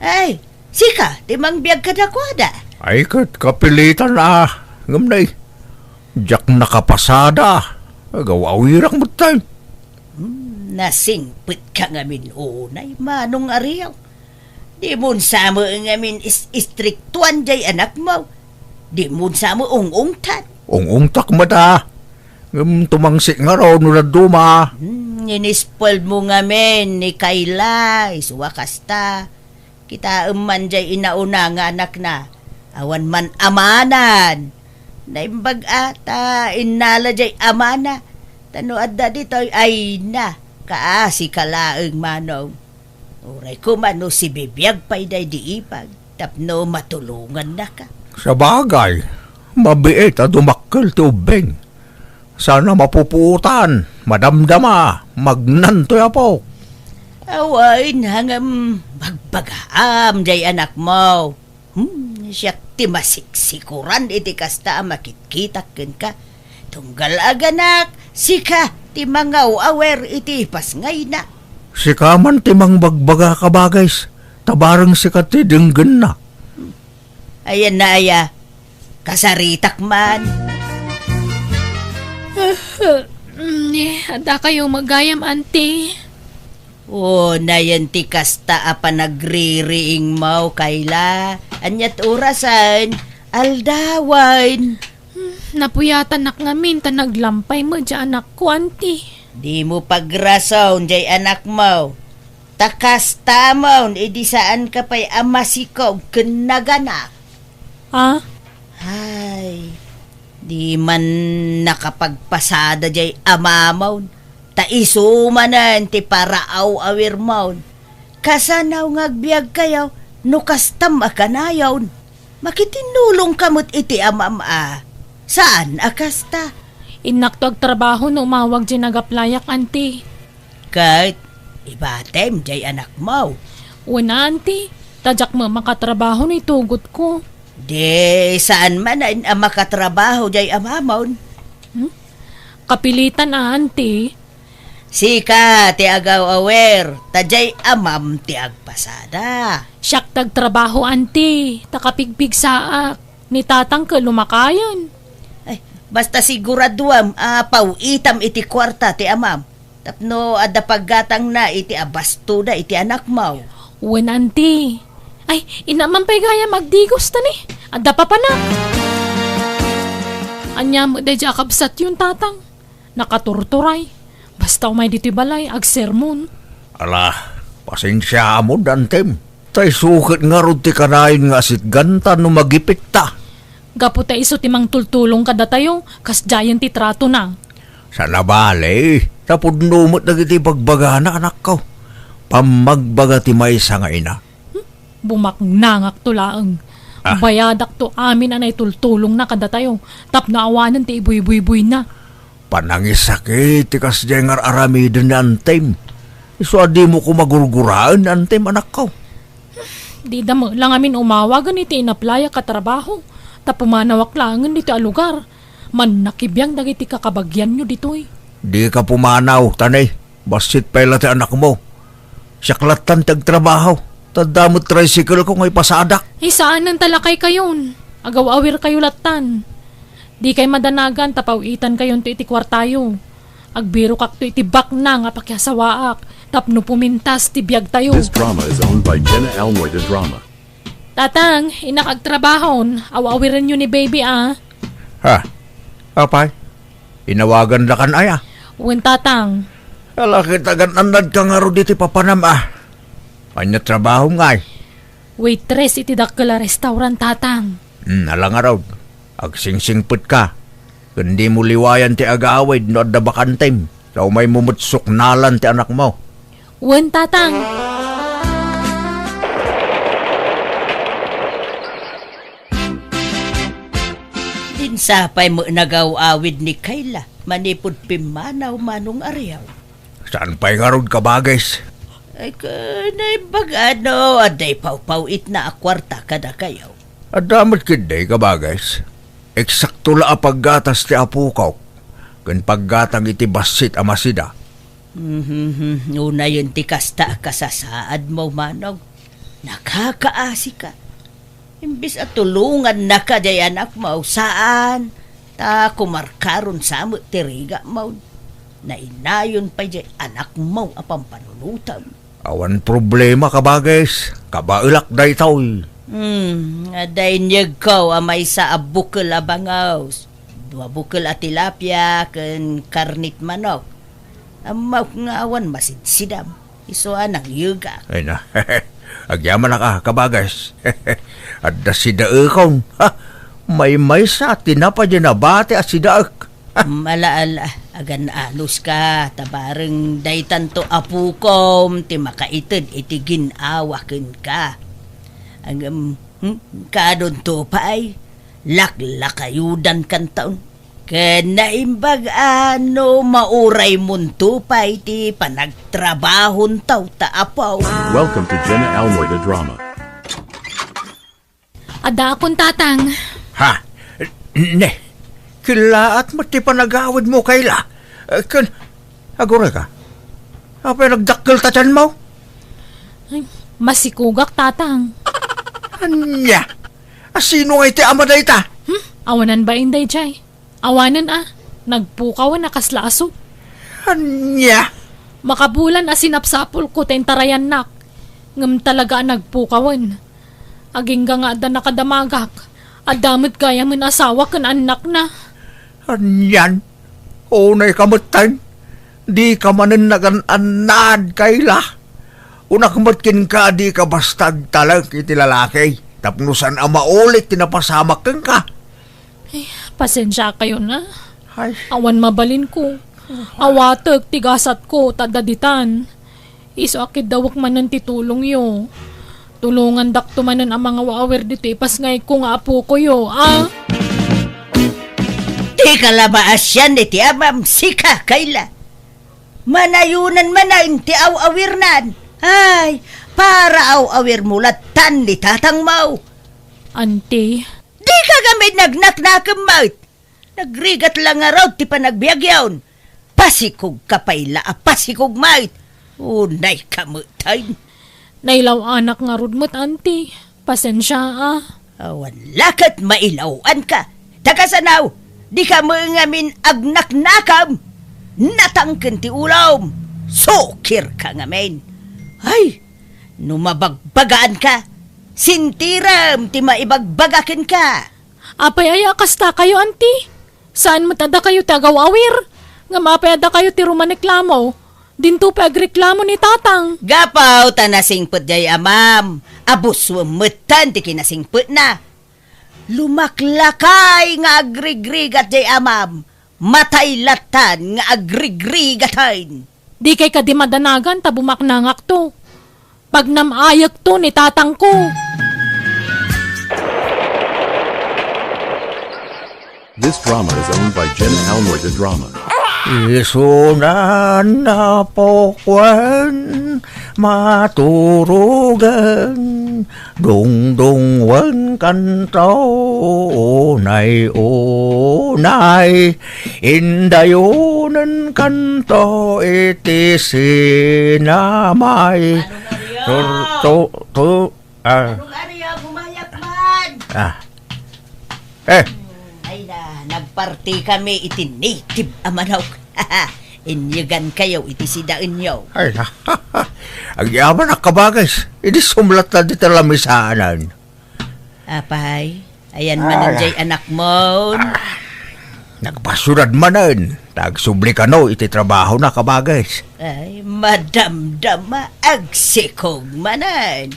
Ay, sika, timang biyag kadakwada. Ay kat kapilitan na. Ngamnay, jak nakapasada. Agawawirak mo tayo. Nasingpit ka ngamin unay, manong ariyaw. Di mo sa mo ngamin istriktuan jay anak mo. Di mo sa mo ungungtan. Ungungtak mata. Tumangsik nga raw nula duma. Inispoiled mo ngamin ni Kayla, isuwakasta. Kita man jay inauna nga anak na. Awan man amanan. Naimbag ata, inala jay amana. Tano adda dito ay na. Kaasi kalaeng manong. Uray ko mano si bibiyag pa'y day diipag. Tapno matulungan na ka. Sa bagay, mabiit at umakkel ti ubeng. Sana mapuputan, madamdama, magnantoy apo. Awain hangam bagbagaam jay anak mo. Siya ti masiksikuran iti kasta makitkitak ka. Tunggal aganak, sika ti mga awer iti pasngay na. Sika man timang bagbaga ka bagays, tabarang sika ti dinggan na. Ayan na aya, kasaritak man. Ada kayo magayam, auntie. O, nayan ti kasta apa nagririing mau Kayla. Anyat orasan, aldawan. Napuyatan nak ngamin ta naglampay mo dyan anak ko, auntie. Di mo pagrason jay anak mo. Takasta mo, edi saan ka pa'y amasikaw kinaganak. Ha? Ay, di man nakapagpasada jay amamaw. Taisumanan ti paraaw awir maun. Kasanaw ngagbiag kayaw, no kastam akanayaw. Makitinulong kamot iti amama. Saan akasta? Inakto ag trabaho no umawag dyan nagaplayak, auntie. Kahit ibatem jay anak mo. Una, auntie. Tadyak mo makatrabaho na itugot ko. Di saan man ang makatrabaho jay amamaw. Kapilitan, auntie. Sika ti agaw awer, tajay amam ti agpasada. Siyak tagtrabaho, auntie. Takapigpig saak. Ni tatang ka lumakayan. Ay, basta siguraduam, pauitam iti kwarta ti amam. Tapno adda paggatang na iti abasto da iti anak mo. Wen, auntie. Ay, inaman pa'y gaya magdigos tani. Adda pa panak. Anya mo da jakabsat yung tatang. Nakaturturay. Basta umay dito balay, agsermon. Ala, pasensya mo, Dantem. Tay sukit nga ron ti kanayin nga asit ganta no magipit ta. Gaputa iso timang tultulong kada tayo, kas giant ti trato na. Sa nabali, tapod numot na kiti pagbagana anak ko. Pamagbaga ti may sa nga ina. Bumaknangak to laang. Bayadak to amin anay tultulong na kada tayo. Tap na awanan ti ibuy-buy-buy na. Panangisakit ti kas jengar aramiden ni Antem. Iso adi mo ko magurguraan, Antem, anak ko. Di damo lang amin umawagan iti inaplaya katrabaho. Tapumanawak langan dito a lugar. Man nakibiyang dagiti kakabagyan nyo ditoy. Di ka pumanaw, tanay. Basit pala ti anak mo. Siyaklatan tagtrabaho. Tadamot tricycle ko ngay pasadak. Saan ang talakay kayon? Agaw-awir kayo latan. Di kay madanagan tapawitan kayon to iti kwartayo. Agbiro kak to iti bak na nga pakyasawaak. Tapno pumintas ti biyag tayo. This drama is owned by Jenna Almoy the Drama. Tatang, inakagtrabahon. Awawiran nyo ni baby Ha? Apay? Inawagan na kan aya. Wen tatang. Alaki tagan anad ka nga ro diti papanam Anya trabaho ngay. Waitress iti dakkel restaurant tatang. Ala nga raw. Agsingsingput ka. Kundi mo liwayan ti agaawid no adda bakantem. Sa umay mumutsok nalan ti anak mo. Wen tatang. Dinsapay mo nagaw-awid ni Kayla. Manipod pimanaw manong ariyaw. Saan pa'y nga ron kabagais? Ay kanay bagano, aday pau-pauit na akwarta kada kayaw. Adamot kiday kabagais. Eksakto la paggatas ti apukaw. Kun paggatang iti basit amasida. Una yun ti kasta kasasaad mo manog. Nakakaasi ka. Imbis at tulungan na ka day anak mo, saan? Ta kumarkaron sa mo tiriga mo. Nainayon pa day anak mo apang panunutan. Awan problema kabagais. Kabailak day taoy. Aday niyag ko amay sa abukal abangaws. Dua bukal at tilapia ken karnit manok. Amaw nga awan masidsidam. Iso anang yuga. Ay na, agyaman na ka kabagais. At da si daekong. May sa tinapa dyan na bate at si daek. Malaala, agan alos ka, tabareng daytan to apukom, ti makaitid iti ginawakin ka. Ang kadon to pa ay, laklakayudan kan taon. Kanaimbag ano, mauray munto pa iti panagtrabahon taw taapaw. Welcome to Jenna Almoy the Drama. Ada akong tatang. Ha? Ne, kilaat mo ti panagawid mo kayla. Agora ka? Apa nagdakkel tatan mo? Masikugak tatang. Anya? Sino nga iti amaday ta? Awanan ba inday jay? Awanan nagpukawan na kaslaso. Anya? Makabulan sinapsapol ko tentarayan nak. Ngam talaga nagpukawan. Aging nga da nakadamagak. Adamot kaya man asawa kan anak na. Anyan? Unay kamutan? Di ka manan nagan-anad kayla. Unakmatkin ka di ka bastag talag iti lalaki. Tapnusan ang maulit tinapasamak kang ka. Pasensya kayo na. Ay, Awan mabalin ko. Awatag tigasat ko tadaditan. Iso akid dawak manan titulong yo. Tulungan dakto manan ang mga waawer dito ipas ngay ko nga apo ko yo. Di kalabaas yan iti amam, sika Kayla. Manayunan manayin ti awawirnan. Ay, para awawir mulatan ni tatang mau. Ante, Di ka gamit nagnaknakam maut. Nagrigat lang nga raw ti panagbiagyawn. Pasikog kapayla, pasikog mait. Unay kamutay. Nailaw anak nga rudmot, auntie. Pasensya ah. Wala ka't mailawan ka. Takasanaw, di ka ngamin agnaknakam. Natangken ti ulam. Sokir ka ngamin. Ay, numabagbagaan ka. Sintiram ti maibagbagakin ka. Apay ay akasta kayo, auntie. Saan mo tada kayo tagawawir? Nga mapayada kayo ti rumaniklamo. Dinto pa agreklamo ni tatang. Gapaw tanasingput jay amam. Abus wumutan ti kinasingput na. Lumaklakay nga agrigrigat jay amam. Matay latan nga agrigrigatain. Di kay kadimadanagan tabumaknangak to. Pag namayak to ni tatang ko. This drama is owned by Jenna Almoida Drama. Isunan na pokwan, maturugan, dungdungwan kanto, unay, indayunan kanto, iti sinamay. Anong ariya, gumayak man? Ay na, nagparti kami iti native amanaw. Inyugan kayo iti sida inyo. Ay, ang yaman na kabagay. Hindi sumlat na di talamisanan. Apay, ayan man jay anak mo. Nagpasurad manan. Nagsubli ka no, iti trabaho na kabagay. Ay, madamdama agsikog manan.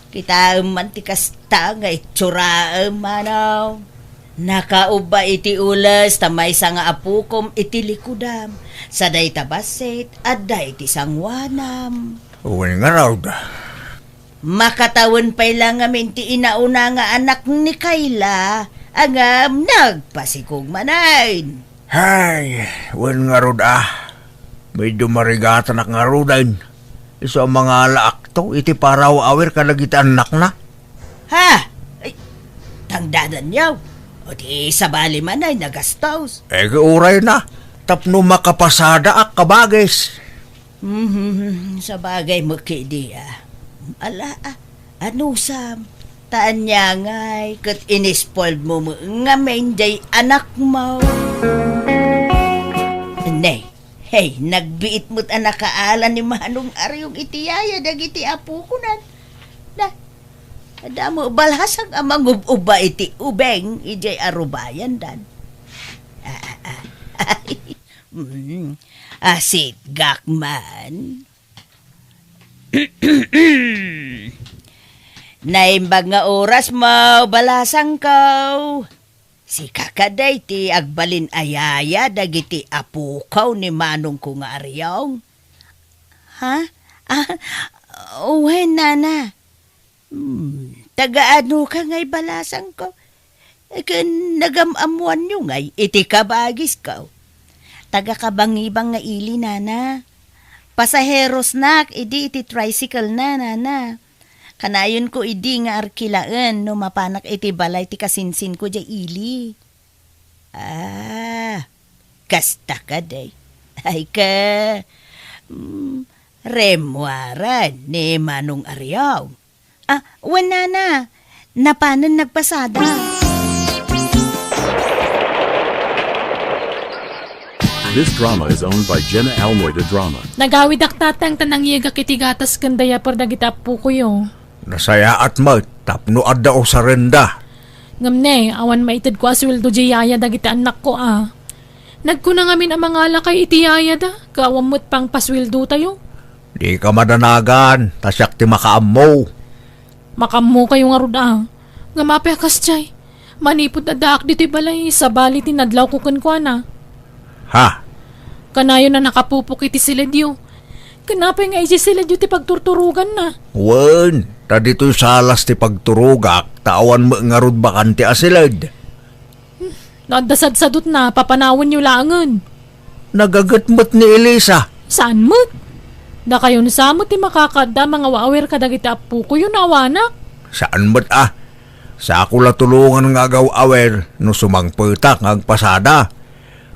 Kita man ti kasta nga itsura manaw. Nakauba iti ulas tamay sa nga apukom iti likudam. Saday tabasit aday ti sangwanam. Uwan nga raw da. Makatawan pa'y lang amin ti inauna nga anak ni Kayla. Angam nagpasikog manayn. Ay, uwan nga raw da. May dumarigatan ak nga raw dahin. Iso ang mga alaak to, iti paraw awir ka nagiti anak na. Ha? Ay, tangdadan yaw. O di sabali man ay nagastos. Uray na. Tapno makapasada ak kabagis. Sa bagay mo kidi Ala ano sam? Taan niya ngay, kat inispoiled mo nga menday anak mo. Nay, hey, nagbiit mo't anak kaalan ni Manong Aryong itiyaya dagiti apo ko na. Adamo balhasang amang uba iti ubeng ijay arubayan dan. Asit gakman. Naimbag nga oras mo balasang ko. Si kakaday ti agbalin ayaya dagiti apukaw ni Manong ko nga Aryong. Ha? Uwen nana. Taga-ano ka ngay balasang ko? Nagamamuan nyo ngay, iti kabagis ko. Taga-kabangibang nga ili, nana. Pasaheros nak, idi iti tricycle na, nana. Kanayon ko idi nga arkilaan, no mapanak iti balay ti kasinsin ko di ili. Kasta ka day. Ay ka, remwaran ni Manong Aryong. Wala na. Napanan nagpasada. This drama is owned by Jenna Almoida Drama. Nagawid ak tatang tanang yiga kitigatas kandaya por dagita po ko yo. Nasaya at mat, tapno adda o sa renda. Ngamne, awan maitid ko asweldo di yaya dagiti anak ko Nagkuna ngamin ang mga lakay iti yaya da. Kawamot pang pasweldo tayo. Di ka madanagan, tasyak ti makaammo. Makammo kayo nga ruda. Nga mapiakas jay. Manipod adak dito'y balay sa bali tinadlaw ko kunkwana. Ha? Kanayo na nakapupok iti siledyo. Kanapay nga isi siledyo ti pagturturugan na. Wen, ta dito'y salas ti pagturugak, tawan mo nga rud bakan ti asilad. Nadasad-sadot na, papanawon nyo langan. Nagagatmat ni Elisa. Saan mo? Da kayo nasamot ti makakada mga wawer kadagiti apu ko yun awanak. Saan mo't Sa ako la tulungan nga agaw awer no sumangputak nga agpasada.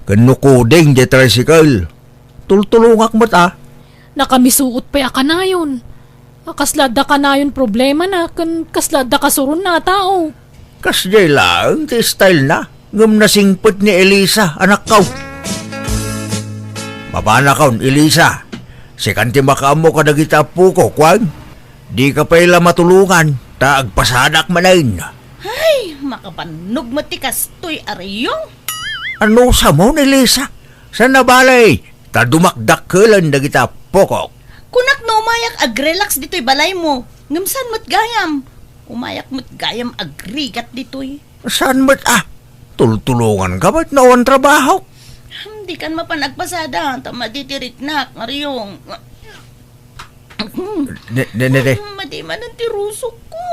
Kano kuding di tricycle. Tultulungak mo't Nakamisuot pa ya kanayon. Kaslada kanayon problema na kan kaslada kasurun na tao. Kasjay lang, ti style na. Ngam nasingpot ni Elisa, anak kaw. Mabana kaon, Elisa. Sikanti makaamo ka nagita po ko, kwag. Di ka pa ila matulungan, taagpasadak manayin. Ay, makapanog matikas to'y arayong. Ano sa mo, Elisa? Sa nabalay, tadumakdak ka lang nagita po ko. Kunak no umayak ag-relax dito'y balay mo. Ngamsan mo't gayam. Umayak mo't gayam agrigat dito'y. Saan mo't tultulungan ka ba't nawan trabaho? Hindi kan mapanagpasada. Tama ditiriknak, arayong. Ne. Madi man ang tirusok ko.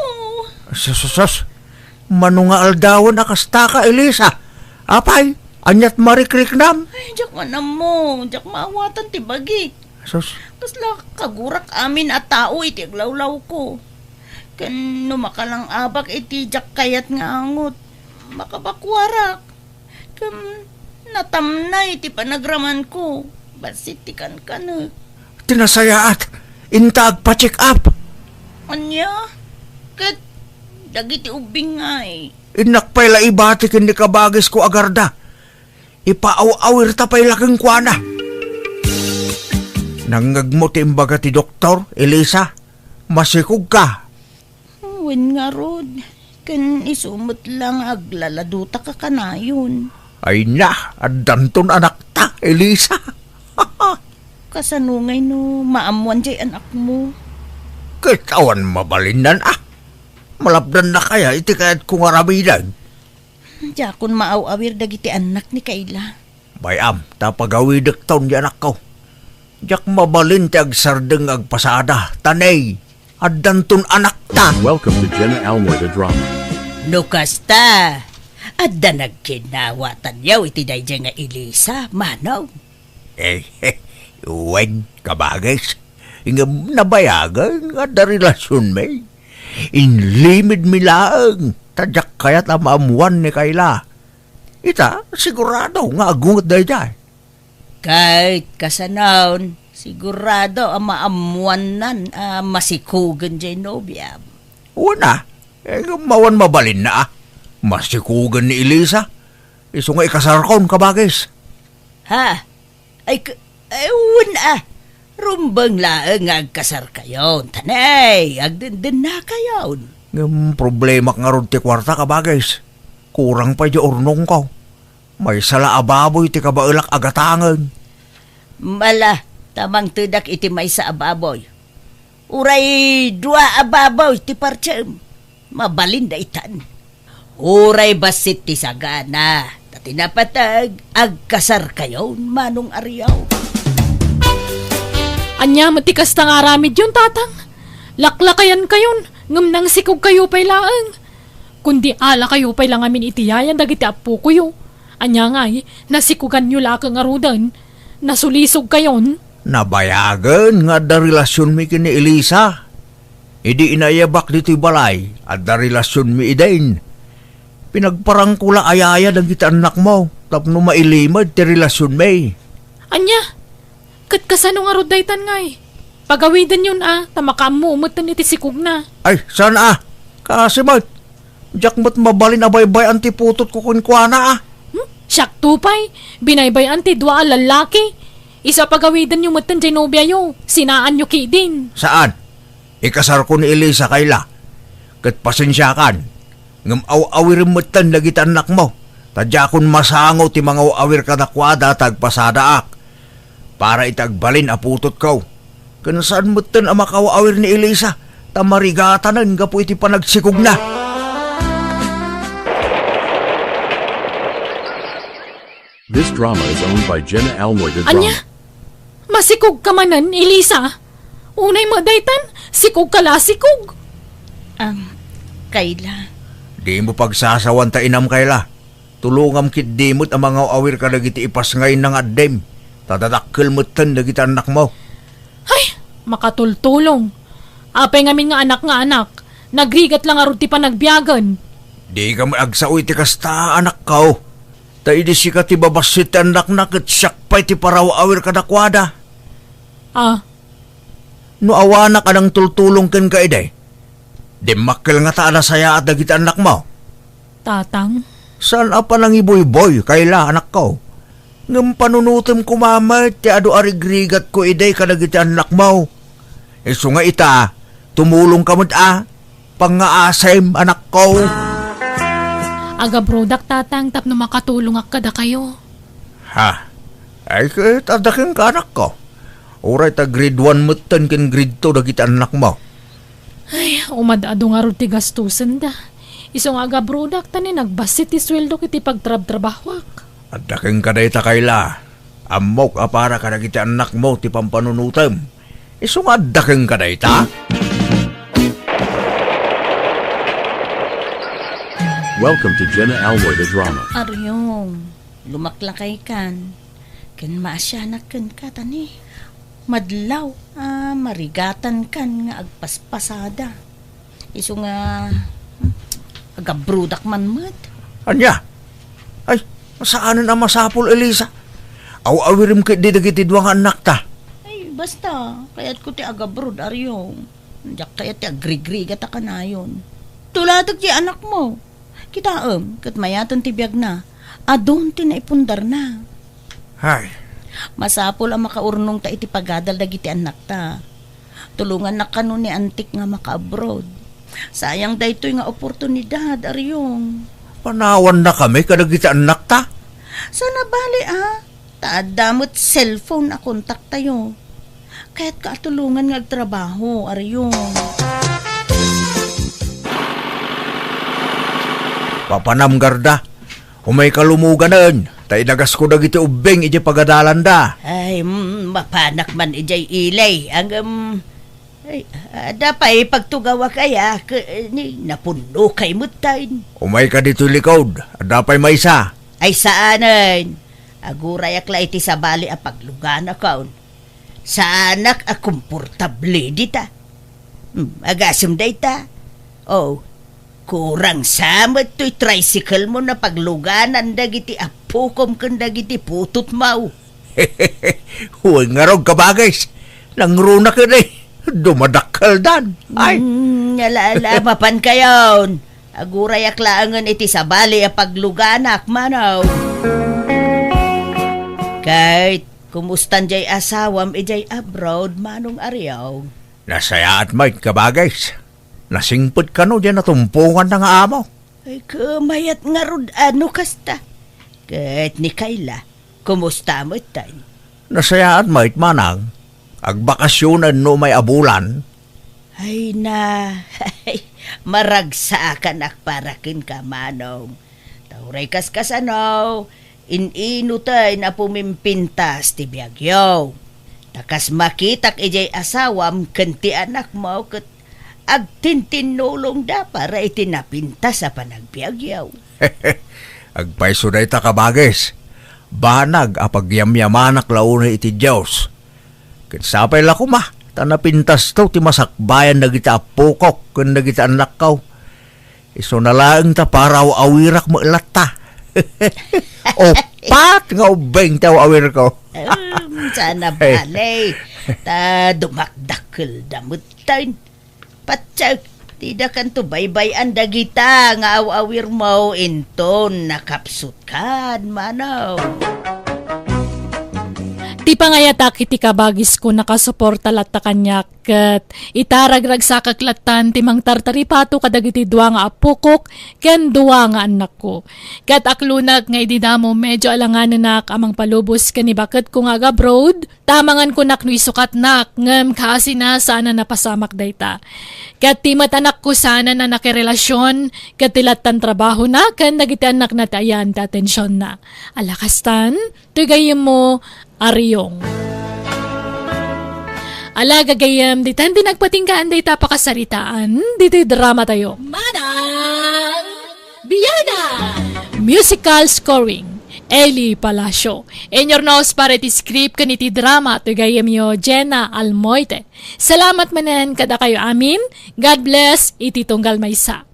Sus. Mano nga aldawan akasta ka, Elisa. Apay, anyat marikriknam. Ay, jak manam mo. Jak maawatan tibagi. Sus, Kasla kagurak amin at tao iti aglawlaw ko. Kan numakalang abak iti jak kayat nga angot. Makabakwarak. Kan natamnay iti panagraman ko. Basit ti kan. tinasayaat. Intag pa-check up. Anya? Kat dagiti ubing nga eh. Inakpay la ibati kin ni kabagis ko agarda. Ipaaw-awir ta pay laking kuana. Nangagmo ti imbaga ti doktor, Elisa. Masikog ka. Wen nga rod. Kan isumot lang aglaladuta ka kanayon. Ay na, adanton anak ta, Elisa. Kasanungay no, maamuan jay anak mo. Kitawan mabalinan Malabdan na kaya iti kayat kong aramidan. Jakon maaw-awir dagiti anak ni Kayla. Bayam, tapagawidak taon di anak ko. Jak mabalin ti agsardeng agpasada, tanay. Adanton anak ta. Welcome to Jenna Almoida Drama. Nukasta, adda nagkinawatan yaw iti dayjay nga Elisa, manaw. Uwag, kabagis. Ingam nabayagan nga da relasyon may. Inlimid mi laang. Tadyak kaya't amamuan ni Kayla. Ita, sigurado nga agungot dayjay. Kahit kasanaon, sigurado ang maamuanan masikugan jay nobya. Una, mawan mabalin na Masikugan ni Elisa. Iso nga ikasarkon, kabagis. Ha? Una, rumbang laang agkasar kayon. Tanay, agdindin na kayon. Ngam problema nga ron ti kwarta, kabagis. Kurang pa di urnong ko. May sala ababoy ti kabailak agatangan. Mala, tamang tudak iti may sa ababoy. Uray dua ababoy ti partsem. Mabalin da itan. Uray basit ti sagana. Tatinapatag, agkasar kayon, manong ariyaw. Anya, matikas tang aramid yun, tatang. Laklakayan kayon, ngam nang sikog kayo pay laang. Kundi ala kayo pay lang amin itiyayan dagiti apo ko yo. Anya nga nasikugan nyo lakang arudan. Nasulisog kayon. Nabayagan nga da relasyon mi kini Elisa. Idi inayabak dito'y balay at da relasyon mi idain. Pinagparang kula ayaya ng kita anak mo tapno mailimad ti relasyon mi. Anya, kat kasano nga rudaytan nga Pagawidan yun tamakam mo umutan iti sikog na. Ay, sana kasi mat. Diyak mo't mabalin abaybay antiputot ko kunkwana Siyak tupay, binaybayan ti dua lalaki. Isa pagawidan yung matan dyan nobya yo, sinaan nyo kidin. Saan? Ikasar ko ni Elisa Kayla. Kat pasensyakan. Ngam aw-awir matan lagi anak mo. Tadya kun masangaw ti mga awir kadakwada tagpasadaak. Para itagbalin aputot ko. Kan saan matan ang makaw-awir ni Elisa? Tamarigatanan nga po iti panagsikog na. This drama is owned by Jenna Almoida Drama. Anya, masikog ka manan, Elisa. Unay mo daytan, sikog ka la sikog. Kayla. Di mo pagsasawan ta inam Kayla. Tulungam kit dimot ang mga awir ka dagiti ipas ngayon ng addem. Tadadakkel matan dagiti anak mo. Ay, makatultulong. Apay ngamin nga anak. Nagrigat lang arun ti panagbiagan. Di ka maagsaoy ti kasta anak ko. Ta idi si ka ti babasit anak na kat siyak pa'y ti paraw-awir kadakwada. Ah, No awana ka ng tultulong ken ka iday. Di makkel nga taala saya at dagiti anak mo. tatang. Saan apa nang iboy-boy kaila anak ko? Ngam panunutim ko mama ti ado arigrigat ko iday kadagiti anak mo. Isu nga ita, tumulong ka mo't pangaasem anak ko. Aga brodak tatang tapno makatulong ak kada kayo. Ha? Ay kahit adakin ka anak ko. Oray ta grade 1 mutan ken grade 2 dagiti anak mo. Ay, umadado nga ron ti gastusan da. Isong aga brodak tani nagbasit ti sweldo kiti pagtrab-trabahwak. Adakin ka day ta kaila. Amok apara ka dagiti anak mo ti pampanunutem. Isu nga adakin ka day ta? Welcome to Jenna Almoy the Drama. Aryong, lumaklakay kan. Ken maasyanak kan ka tani. Madlaw, marigatan kan nga agpaspasada. Isu nga, agabrudak man mat. Anya? Ay, masaanan ang masapol, Elisa? Aw-awirim kit di dagiti duwang anak ta. Ay, basta, kaya't ko ti agabrod, Aryong. Diyak kaya't ti agrigrigat ka na yun. Tulatag ti anak mo. Kitaam, kat mayatan ti biyag na. Adon ti naipundar na. Ay, Masapol ang makaurnong ta iti pagadal dagiti anak ta. Tulungan na kanu ni antik nga maka-abroad. Sayang daytoy nga oportunidad, Aryong. panawan na kami kadagiti anak ta. Sana bali taadamot cellphone a kontak tayo. Kaya't kaatulungan nga agtrabaho, Aryong. Papanam garda. Umay kalumuganan. Tay dagas ko dagiti ubeng iti pagadalan da. Ay, mapanak man ijay ilay. Ang, dapay pagtugawa kaya, napuno kay mutain. Umay ka dito likod. Dapay maysa. Ay saanan? Aguray akla iti sabali a paglugan akaon. Saanak a komportable dita. Agasim dayta. Oh, kurang samot to'y tricycle mo na pagluganan dagiti apukom kan dagiti putot mau. Huwag nga rog kabagais. Nangruna ka na dumadakal dan. Ay, Nalalaman kayon. Aguray aklaangan iti sabali a pagluganak manaw. Kahit kumustan jay asawam ijay abroad manong Aryaw. nasaya at may kabagais. Nasingpot ka no dyan natumpungan ng amo. Ay kumayat nga rod ano kasta. Kahit ni Kayla, kumusta mo tayo? Nasaya at may manang. Agbakasyonan no may abulan. Ay na, maragsakan akparakin ka manong. Tauray kasano, inintay na pumimpintas ti biyagyaw. Takas makitak ijay asawam kanti anak mo kat agtintinulong da para itinapinta sa panagbiagyaw. Agpaiso na ita kabagis. Banag apagyamyamanak launa iti Diyos. Kinsapay la kuma. Tanapintas to ti masakbayan na kita apukok kun na kita anak kaw. Iso na lang ta paraw awirak mo ilata. Opat nga ubeng taw awir ko. Sana balay. Ta dumakdakil damot tayo. Patsak, tidak kan to baybay-an dagita nga awawir mo inton nakapsut kan manaw. Ti pangayatak iti kabagis ko nakasuporta latta kanyak ket itaragrag sa kaklatan ti mang tartaripato kadagiti dua nga apukok ken dua nga anak ko. Ket aklunag nga ididamo medyo alanganan nak amang palubos ken ibaket ko nga abroad tamangan ko nak no isukat nak ngem kasi na sana napasamak dayta. Ket ti anak ko sana na nakirelasyon ket tilatan trabaho na ken dagiti anak na tayan ta atensyon na. Alakastan tugayem mo Aryong. Ala gagayam, di tan nagpatinggaan day tapakasaritaan, dito'y drama tayo. Manang Biyana! Musical scoring, Eli Palacio. In your nose para iti script kaniti drama, to gayam yo Jenna Almoite. Salamat manan kada kayo amin. God bless, iti tunggal maysa.